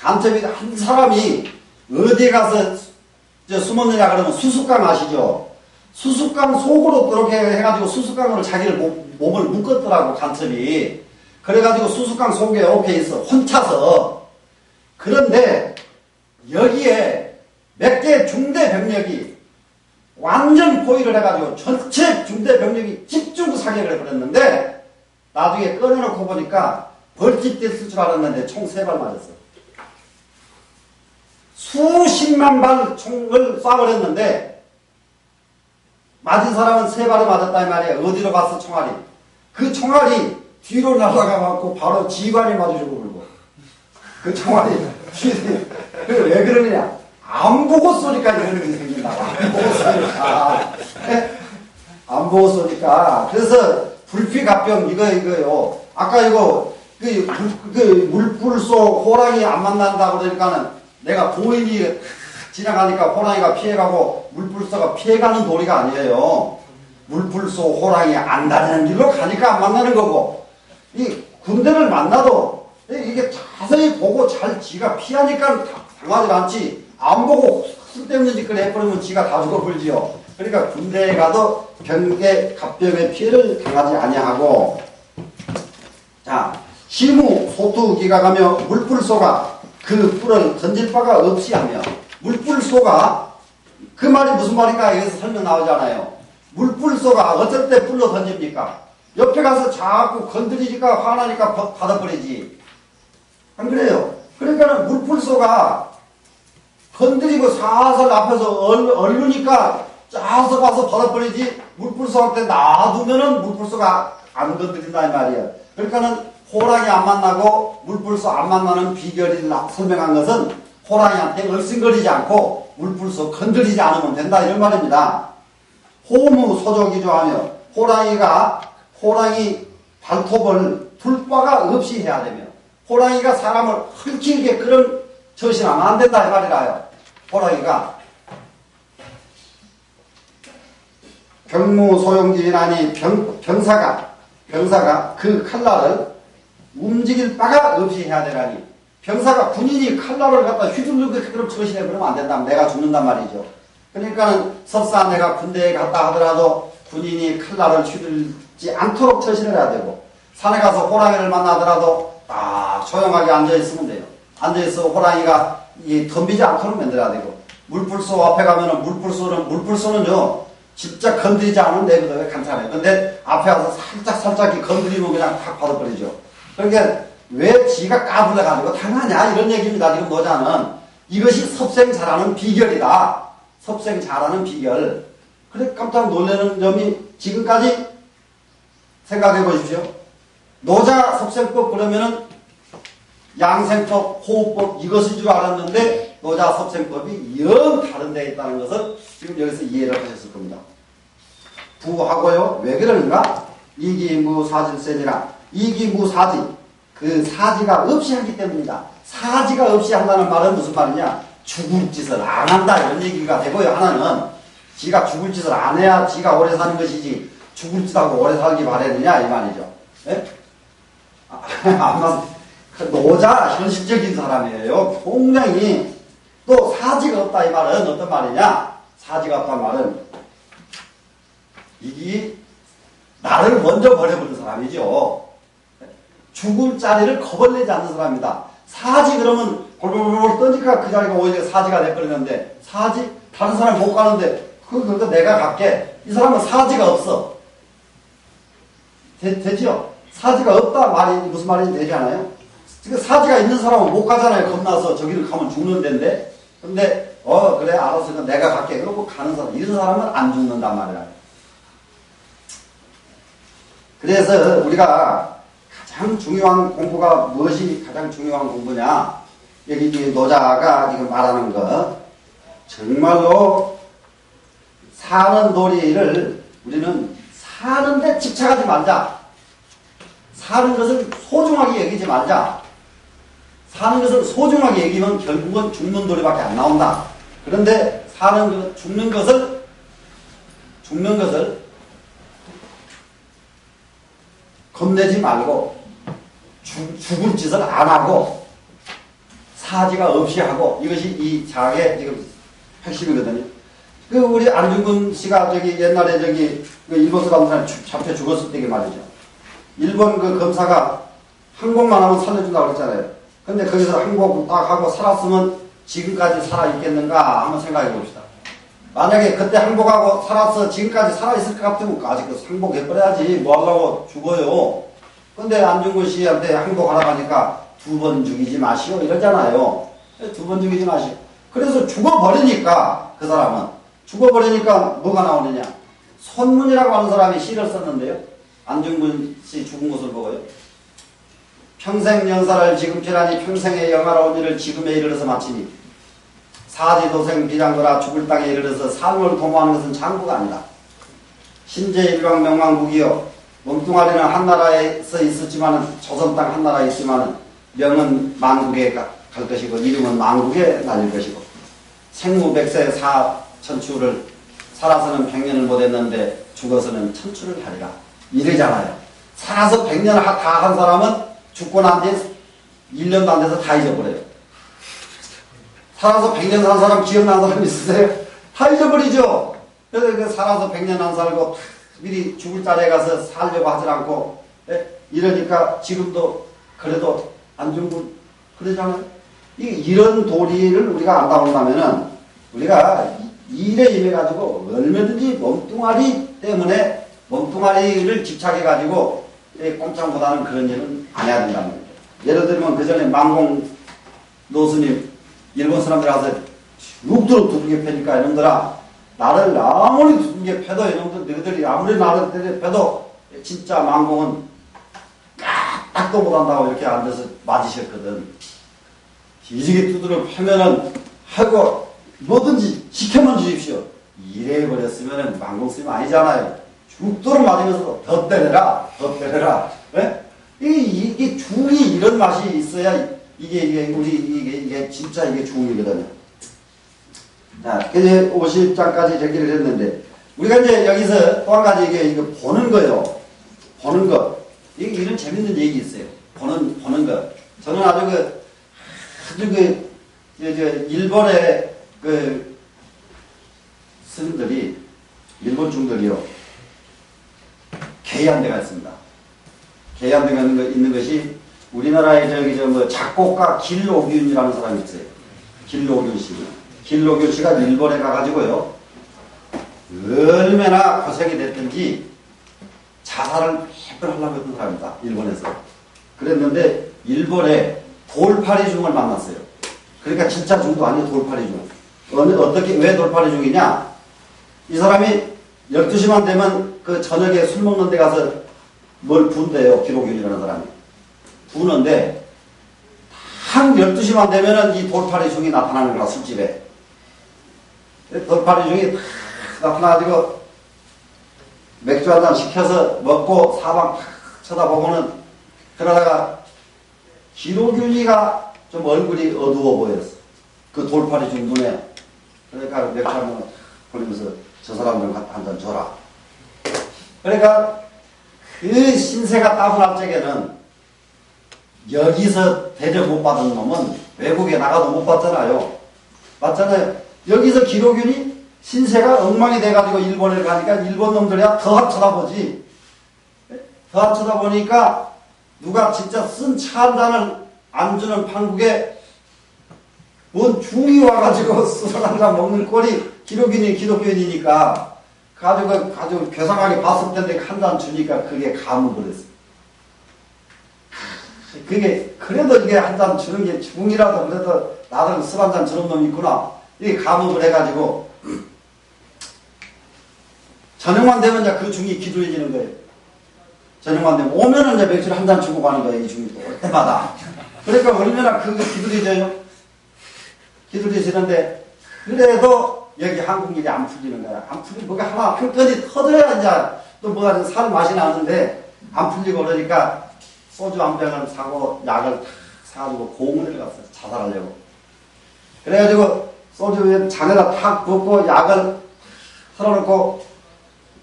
간첩이 한 사람이 어디에 가서 숨었느냐 그러면 수수깡 아시죠? 수수깡 속으로 그렇게 해가지고 수수깡으로 자기를 몸을 묶었더라고 간첩이. 그래가지고 수수깡 속에 이렇게 있어 혼차서. 그런데 여기에 몇 개의 중대 병력이 완전 포위를 해가지고 전체 중대 병력이 집중 사격을 해버렸는데 나중에 꺼내놓고 보니까 벌집됐을 줄 알았는데 총 3발 맞았어. 수십만 발 총을 쏴버렸는데 맞은 사람은 3발을 맞았다 이 말이에요. 어디로 갔어 총알이? 그 총알이 뒤로 날아가고 바로 지관이 맞으려고 그러고 그 총알이 왜 그러느냐? 안 보고 쏘니까 이런 일이 생긴다. 안 보고 쏘니까. 안 보고 쏘니까. 그래서 불피갑병 이거요. 아까 이거 그 물불소 호랑이 안 만난다고 그러니까는 내가 보인이 지나가니까 호랑이가 피해가고 물불소가 피해가는 도리가 아니에요. 물불소 호랑이 안 다니는 길로 가니까 안 만나는 거고 이 군대를 만나도 이게 자세히 보고 잘 지가 피하니까 당하지 않지 안 보고 쓸데없는 짓을 해버리면 지가 다 죽어버리지요. 그러니까 군대에 가도 병의 갑병의 피해를 당하지 아니하고 자 시무 소투기가 가며 물불소가 그 뿔을 던질 바가 없이 하며 물불소가 그 말이 무슨 말인가 여기서 설명 나오잖아요. 물불소가 어쩔 때 뿔로 던집니까? 옆에 가서 자꾸 건드리니까 화나니까 받아버리지. 안 그래요? 그러니까는 물불소가 건드리고 살살 앞에서 얼르니까 짜서 가서 받아버리지 물불소한테 놔두면은 물불소가 안 건드린다 이 말이에요. 그러니까는 호랑이 안 만나고 물불소 안 만나는 비결을 설명한 것은 호랑이한테 얼씬거리지 않고 물불소 건드리지 않으면 된다 이런 말입니다. 호무 소조기조하며 호랑이 발톱을 불바가 없이 해야 되며 호랑이가 사람을 헐키게 그런 처신하면 안 된다 이 말이라요. 호랑이가 병무 소용기라니 병사가 그 칼날을 움직일 바가 없이 해야 되라니 병사가 군인이 칼날을 갖다 휘둘르게 그럼 처신해 그러면 안 된다. 내가 죽는단 말이죠. 그러니까 설사 내가 군대에 갔다 하더라도 군인이 칼날을 휘둘지 않도록 처신을 해야 되고 산에 가서 호랑이를 만나더라도 딱 조용하게 앉아있으면 돼요. 앉아있어 호랑이가 덤비지 않도록 만들어야 되고 물불소 앞에 가면은 물불소는요 진짜 건드리지 않으면 내거든 괜찮아요. 근데 앞에 와서 살짝 건드리면 그냥 탁 받아버리죠. 그러니까 왜 지가 까불러가지고 당하냐 이런 얘기입니다. 지금 노자는 이것이 섭생 잘하는 비결이다. 섭생 잘하는 비결. 그래 깜짝 놀라는 점이 지금까지 생각해 보십시오. 노자 섭생법 그러면은 양생법, 호흡법 이것인 줄 알았는데 노자 섭생법이 영 다른 데 있다는 것을 지금 여기서 이해를 하셨을 겁니다. 부하고요. 왜 그러는가? 이기무사질세니라. 이기무사지. 그 사지가 없이 하기 때문이다. 사지가 없이 한다는 말은 무슨 말이냐? 죽을 짓을 안 한다 이런 얘기가 되고요. 하나는 지가 죽을 짓을 안 해야 지가 오래 사는 것이지 죽을 짓하고 오래 살기 바라느냐 이 말이죠. 예? 노자 현실적인 사람이에요. 굉장히 또 사지가 없다 이 말은 어떤 말이냐? 사지가 없다는 말은 이게 나를 먼저 버려버린 사람이죠. 죽을 자리를 거벌내지 않는 사람이다. 사지 그러면 볼볼볼 떠니까 그 자리가 오히려 사지가 돼버리는데 사지 다른 사람 못 가는데 그거 내가 갈게. 이 사람은 사지가 없어. 되죠? 사지가 없다 말이 무슨 말인지 되지 않아요? 사지가 있는 사람은 못 가잖아요. 겁나서 저기를 가면 죽는 데인데. 근데 그래 알았어. 내가 갈게. 그러고 가는 사람. 이런 사람은 안 죽는단 말이야. 그래서 우리가 가장 중요한 공부가 무엇이 가장 중요한 공부냐? 여기 노자가 지금 말하는 거 정말로 사는 도리를 우리는 사는데 집착하지 말자. 사는 것을 소중하게 여기지 말자. 사는 것을 소중하게 여기면 결국은 죽는 도리밖에 안 나온다. 그런데 죽는 것을 겁내지 말고 죽을 짓을 안 하고 사지가 없이 하고 이것이 이 자학의 지금 핵심이거든요. 우리 안중근 씨가 옛날에 그 일본 사람들한테 잡혀 죽었을 때 말이죠. 일본 그 검사가 항복만 하면 살려준다고 그랬잖아요. 근데 거기서 항복 딱 하고 살았으면 지금까지 살아있겠는가 한번 생각해 봅시다. 만약에 그때 항복하고 살아서 지금까지 살아있을 것 같으면 아직 항복해버려야지. 뭐 하려고 죽어요. 근데 안중근 씨한테 항복하라고 하니까 2번 죽이지 마시오 이러잖아요. 2번 죽이지 마시오. 그래서 죽어버리니까 그 사람은 죽어버리니까 뭐가 나오느냐. 손문이라고 하는 사람이 시를 썼는데요. 안중근 씨 죽은 것을 보고요. 평생 연사를 지금치라니 평생의 영화로운 일을 지금에 이르러서 마치니 사지도생 비장거라 죽을 땅에 이르러서 삶을 도모하는 것은 장구가 아니다. 신제일왕 명왕국이요. 몸뚱아리는 한나라에서 있었지만은 조선 땅 한나라에 있지만은 명은 만국에 갈 것이고 이름은 만국에 날릴 것이고 생무백세 사천추를 살아서는 100년을 못했는데 죽어서는 천추를 하리라. 이러잖아요. 살아서 100년을 다 한 사람은 죽고 난 뒤에 1년도 안 돼서 다 잊어버려요. 살아서 100년 산 사람 기억나는 사람 있으세요? 다 잊어버리죠. 그래서 그 살아서 100년 안 살고 미리 죽을 자리에 가서 살려고 하지 않고 이러니까 지금도 그래도 안중근 그러잖아요. 이런 도리를 우리가 안다 본다면은 우리가 일에 임해가지고 얼마든지 몸뚱아리 때문에 몸뚱아리를 집착해가지고 꼼짝보다는 그런 일은 안 해야 된다는 거예요. 예를 들면 그 전에 만공 노스님 일본 사람들 와서 육두로 두들겨 패니까 이놈들아 나를 아무리 두들겨 패도 이놈들 너희들이 아무리 나를 패도 진짜 만공은 까딱도 못한다고 이렇게 앉아서 맞으셨거든. 뒤지게 두드려 패면은 하고 뭐든지 시켜만 주십시오. 이래버렸으면은 만공 스님 아니잖아요. 죽도록 맞으면서 더 때려라, 더 때려라. 네? 이게 중이 이런 맛이 있어야 이게 진짜 이게 중이거든요. 자, 이제 50장까지 제기를 했는데 우리가 이제 여기서 또 한 가지 이거 보는 거요. 보는 것. 이런 재밌는 얘기 있어요. 보는 것. 저는 아주 일본의 스님들이 일본 중들이요. 개의한 데가 있습니다. 개의한 데가 있는 것이 우리나라에 작곡가 길오균이라는 사람이 있어요. 길오균 씨. 길오균 씨가 일본에 가가지고요. 얼마나 고생이 됐든지 자살을 몇 번 하려고 했던 사람입니다. 일본에서. 그랬는데 일본에 돌파리 중을 만났어요. 그러니까 진짜 중도 아니에요. 돌파리 중. 왜 돌파리 중이냐? 이 사람이 12시만 되면 그 저녁에 술 먹는 데 가서 뭘 부은대요. 기록균이라는 사람이. 부는데 한 12시만 되면은 이 돌파리 중이 나타나는 거야. 술집에. 돌파리 중이 나타나가지고 맥주 한잔 시켜서 먹고 사방 쳐다보고는 그러다가 기록균이가 좀 얼굴이 어두워 보였어. 그 돌파리 중 눈에. 그러니까 맥주 한잔 걸리면서 저 사람들 한 잔 줘라. 그러니까 그 신세가 따분할 적에는 여기서 대접 못 받은 놈은 외국에 나가도 못 받잖아요. 맞잖아요. 여기서 기록균이 신세가 엉망이 돼가지고 일본에 가니까 일본 놈들이야 더 합쳐다보지. 더 합쳐다보니까 누가 진짜 쓴 차 한 잔을 안 주는 판국에 뭔 중이 와가지고 술을 한 잔 먹는 꼴이 기독교인이니까 가지고 괴상하게 봤을 텐데 한 잔 주니까 그게 감을 버렸어. 그게 그래도 이게 한 잔 주는 게 중이라도 그래도 나름 술 한 잔 주는 놈이 있구나. 이게 감업을 해가지고 저녁만 되면 이제 그 중이 기도해지는 거예요. 저녁만 되면 오면은 이제 맥주를 한 잔 주고 가는 거예요. 이 중이 올 때마다. 그러니까 얼마나 그거 기도해져요. 기도해지는데 그래도 여기 한국 일이 안 풀리는 거야. 안 풀리고 뭐가 하나 한 건이 터져야 이제 또 뭐가 살 맛이 나는데 안 풀리고 그러니까 소주 한 병을 사고 약을 탁 사가지고 공원에 갔어요. 자살하려고. 그래가지고 소주 잔에다 탁 붓고 약을 털어놓고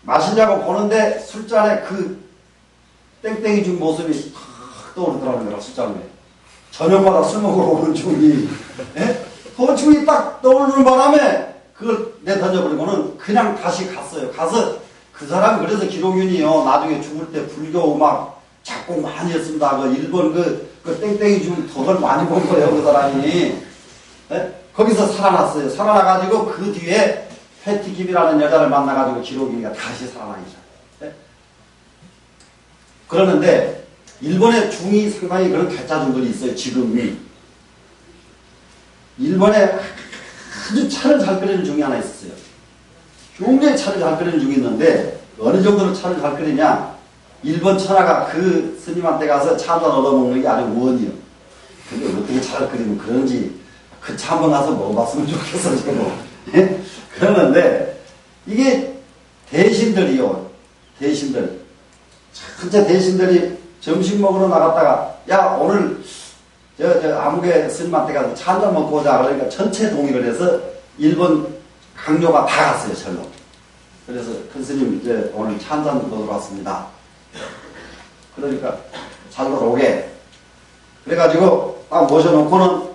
마시려고 보는데 술잔에 그 땡땡이 준 모습이 탁 떠오르더라는 거라. 술잔에 저녁마다 술 먹으러 오는 중이 그 중이 딱 떠오르는 바람에 그걸 내던져버리고는 그냥 다시 갔어요. 가서 그 사람이 그래서 기독인이요. 나중에 죽을 때 불교 막 작곡 많이 했습니다. 그 일본 그 땡땡이 준 덕을 많이 본 거예요. 그 사람이. 거기서 살아났어요. 살아나가지고 그 뒤에 패티김이라는 여자를 만나가지고 기록이가 다시 살아나기 시작해요. 그러는데 일본에 중이 상당히 그런 괴짜중들이 있어요. 지금이. 일본에 아주 차를 잘 끓이는 중이 하나 있었어요. 굉장히 차를 잘 끓이는 중이 있는데 어느 정도로 차를 잘 끓이냐. 일본 천하가 그 스님한테 가서 차 한잔 얻어먹는 게 아주 우원이요. 근데 어떻게 차를 끓이면 그런지 그 차 한번 가서 먹어봤으면 좋겠어, 저거. 그러는데, 이게 대신들이요. 대신들. 전체 대신들이 점심 먹으러 나갔다가, 야, 오늘, 아무개 스님한테 가서 차 한잔 먹고 오자. 그러니까 전체 동의를 해서 일본 강요가 다 갔어요, 절로. 그래서 큰 스님, 이제 오늘 차 한잔 먹으러 왔습니다. 그러니까 잘 들어오게. 그래가지고 딱 모셔놓고는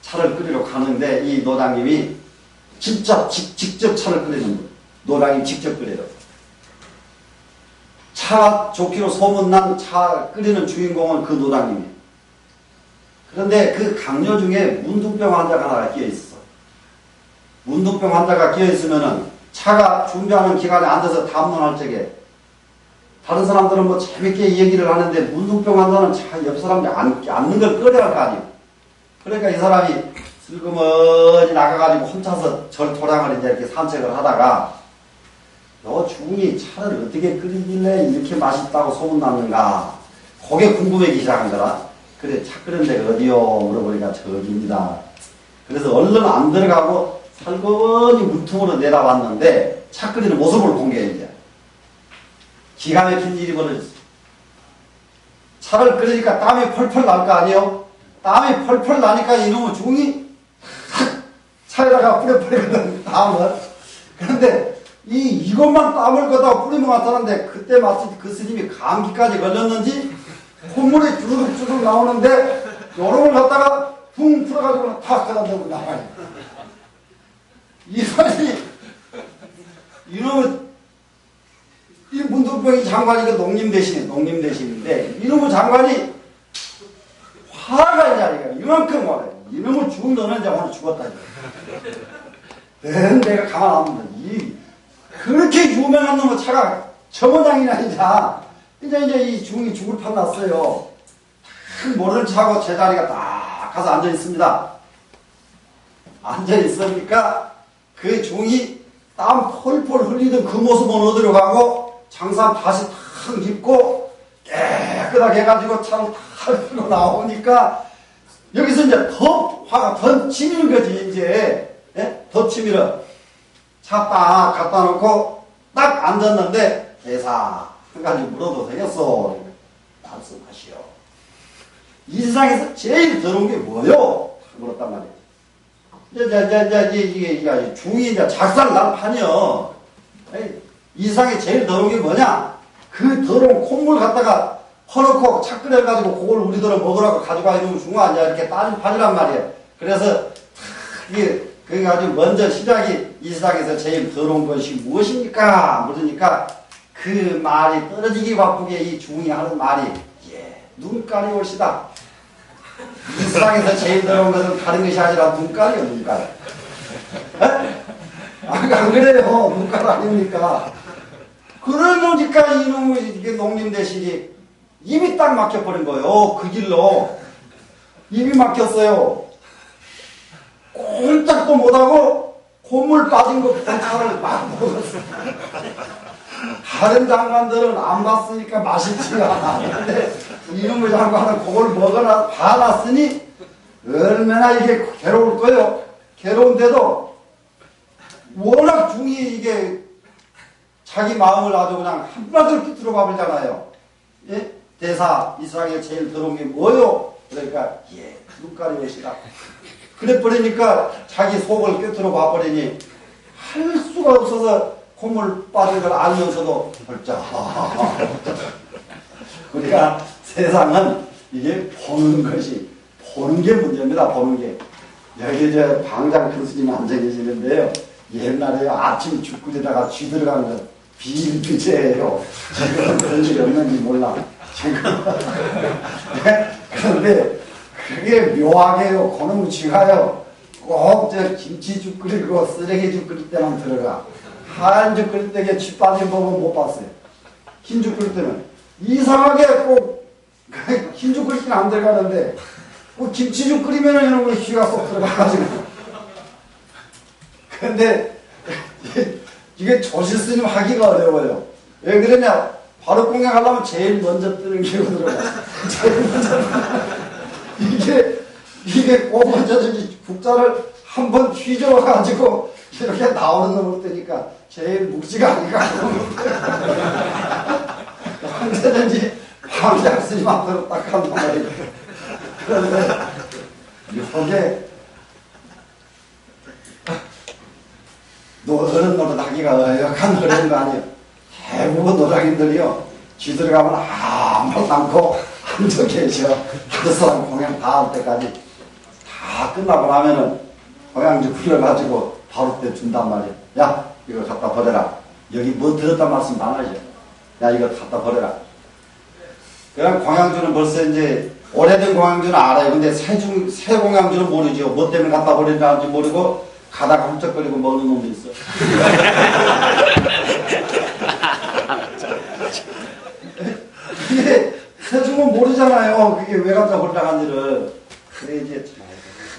차를 끓이러 가는데 이 노장님이 직접 차를 끓이는 거예요. 노장님이 직접 끓여요. 차 좋기로 소문난 차 끓이는 주인공은 그 노장님이에요. 그런데 그 강요 중에 문둥병 환자가 하나 끼어 있었어. 문둥병 환자가 끼어 있으면은 차가 준비하는 기간에 앉아서 담론할 적에 다른 사람들은 뭐 재밌게 얘기를 하는데 문둥병 환자는 차 옆 사람이 앉는 걸 꺼려할 거 아니에요. 그러니까 이 사람이 슬그머니 나가가지고 혼자서 절토량을 이제 이렇게 산책을 하다가 너 중이 차를 어떻게 끓이길래 이렇게 맛있다고 소문났는가. 그게 궁금해지기 시작한 거라. 그래, 차 끓이는 데가 어디요? 물어보니까 저기입니다. 그래서 얼른 안 들어가고 살그머니 문틈으로 내다봤는데 차 끓이는 모습을 본 게 이제 기가 막힌 일이 벌어졌어. 차를 끓이니까 땀이 펄펄 날 거 아니에요? 땀이 펄펄 나니까 이놈의 중이 차에다가 뿌려버리거든, 땀을. 그런데 이것만 땀을 거다 뿌리면 같았는데 그때 마치 그 스님이 감기까지 걸렸는지 콧물이 주르륵주르륵 나오는데 요놈을 갖다가 붕 풀어가지고 탁 갖다 대고 나가요. 이놈의 이 문둥병이 장관이 그 농림대신인데 이놈의 장관이 화가 이 자리가 이만큼 화가 이놈의 죽은 너는 이제 오늘 죽었다. 내가 가만 안 둔다. 그렇게 유명한 놈의 차가 저모장이나 이제 이 중이 죽을 판 났어요. 모르는 차고 제자리가 딱 가서 앉아 있습니다. 앉아 있으니까 그 중이 땀 펄펄 흘리던 그 모습은 어디로 가고 장상 다시 탁 입고 깨끗하게 해가지고 차를 탁 끌고 나오니까 여기서 이제 더 화가 더 치미는 거지 이제. 더 치밀어. 차 딱 갖다 놓고 딱 앉았는데 대사 한 가지 물어도 되겠어? 말씀하시오. 이 세상에서 제일 더러운 게 뭐요? 물었단 말이에요. 이게 중이 이제 작살 날 판이요. 이 세상에 제일 더러운 게 뭐냐? 그 더러운 콧물 갖다가 퍼놓고 차 끓여가지고 그걸 우리들은 먹으라고 가져가 이러면 중요 아니야. 이렇게 따진 판이란 말이에요. 그래서 이게 그래가지고 먼저 시작이 이 세상에서 제일 더러운 것이 무엇입니까? 물으니까 그 말이 떨어지기 바쁘게 이 중이 하는 말이 눈깔이 올시다. 이 세상에서 제일 더러운 것은 다른 것이 아니라 눈깔이에요, 눈깔. 안 그래요? 눈깔 아닙니까? 그러니까 이놈의 이게 농림 대신이 입이 딱 막혀버린 거예요. 그 길로. 입이 막혔어요. 꼼짝도 못하고 콧물 빠진 거 본차를 막 먹었어요. 다른 장관들은 안 봤으니까 맛있지가 않은데 이놈의 장관은 그걸 먹어놔 봐놨으니 얼마나 이게 괴로울 거예요. 괴로운데도 워낙 중이 이게 자기 마음을 아주 그냥 한바탕 삐뚤어 봐버리잖아요. 예? 대사 이 세상에 제일 더러운 게 뭐요? 그러니까 예 눈깔이 것이다. 그래 버리니까 자기 속을 꿰뚫어 봐버리니 할 수가 없어서 콧물 빠진 걸 알면서도 벌쩍. 그러니까 세상은 이게 보는 게 문제입니다. 보는 게. 여기 저 방장 큰 스님 앉아 계시는데요. 옛날에 아침 죽구리다가 쥐 들어가는 거 비일비재예요. 지금은 그런 일이 없는지 몰라. 지금. 그런데 그게 묘하게요. 그놈의 쥐가요. 꼭 저 김치죽 끓이고 쓰레기죽 끓일 때만 들어가. 한죽 끓일 때 쥐 빠진 법은 못 봤어요. 흰죽 끓일 때는. 이상하게 꼭 흰죽 끓일 때는 안 들어가는데 뭐 김치죽 끓이면은 이런 쥐가 쏙 들어가가지고. 근데 이게 조실스님 하기가 어려워요. 왜 그러냐? 바로 공양하려면 제일 먼저 뜨는 게 들어가. 제일 먼저 이게 꼭 먼저든지 국자를 한번 휘저어가지고 이렇게 나오는 놈을 뜨니까 제일 묵지가 아니가 언제든지 방장 스님한테로 딱 한단 말이에요. 그런데 이게 어른 노릇하기가 어역한 어려운 거 아니에요. 대부분 노장인들이요. 쥐 들어가면 아무것도 않고 앉아 계셔. 그 사람 공양 다 할 때까지 다 끝나고 나면은 공양주 불러가지고 바로 때 준단 말이에요. 야 이거 갖다 버려라. 여기 뭐 들었단 말씀 안 하죠. 야 이거 갖다 버려라. 그냥 공양주는 벌써 이제 오래된 공양주는 알아요. 근데 새 공양주는 모르죠. 뭐 때문에 갖다 버리는지 모르고 가다가 훌쩍거리고 먹는 놈도 있어. 이게 새중은 모르잖아요. 그게 왜 갖다 버리라간지를. 그래 이제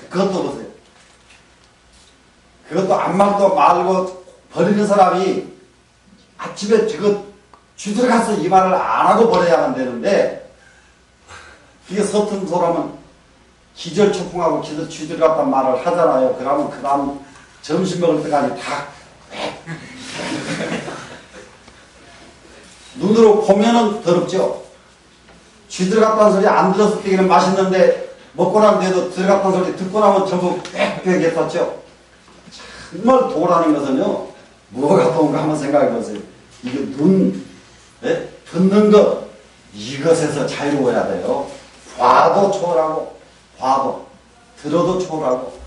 그것도 보세요. 그것도 안말도 말고 버리는 사람이 아침에 저거 쥐 들어가서 이 말을 안 하고 버려야만 되는데 이게 서툰 사람은 기절초풍하고 쥐 들어갔단 말을 하잖아요. 그러면 그 다음 점심 먹을 때까지 다 눈으로 보면은 더럽죠. 쥐 들어갔다는 소리 안 들었을 때는 맛있는데 먹고 난 뒤에도 들어갔다는 소리 듣고 나면 전부 빽빽하게 떴죠. 정말 도라는 것은요. 뭐가 도운가 한번 생각해 보세요. 이게 듣는 것 이것에서 자유로워야 돼요. 봐도 초월하고 봐도 들어도 초월하고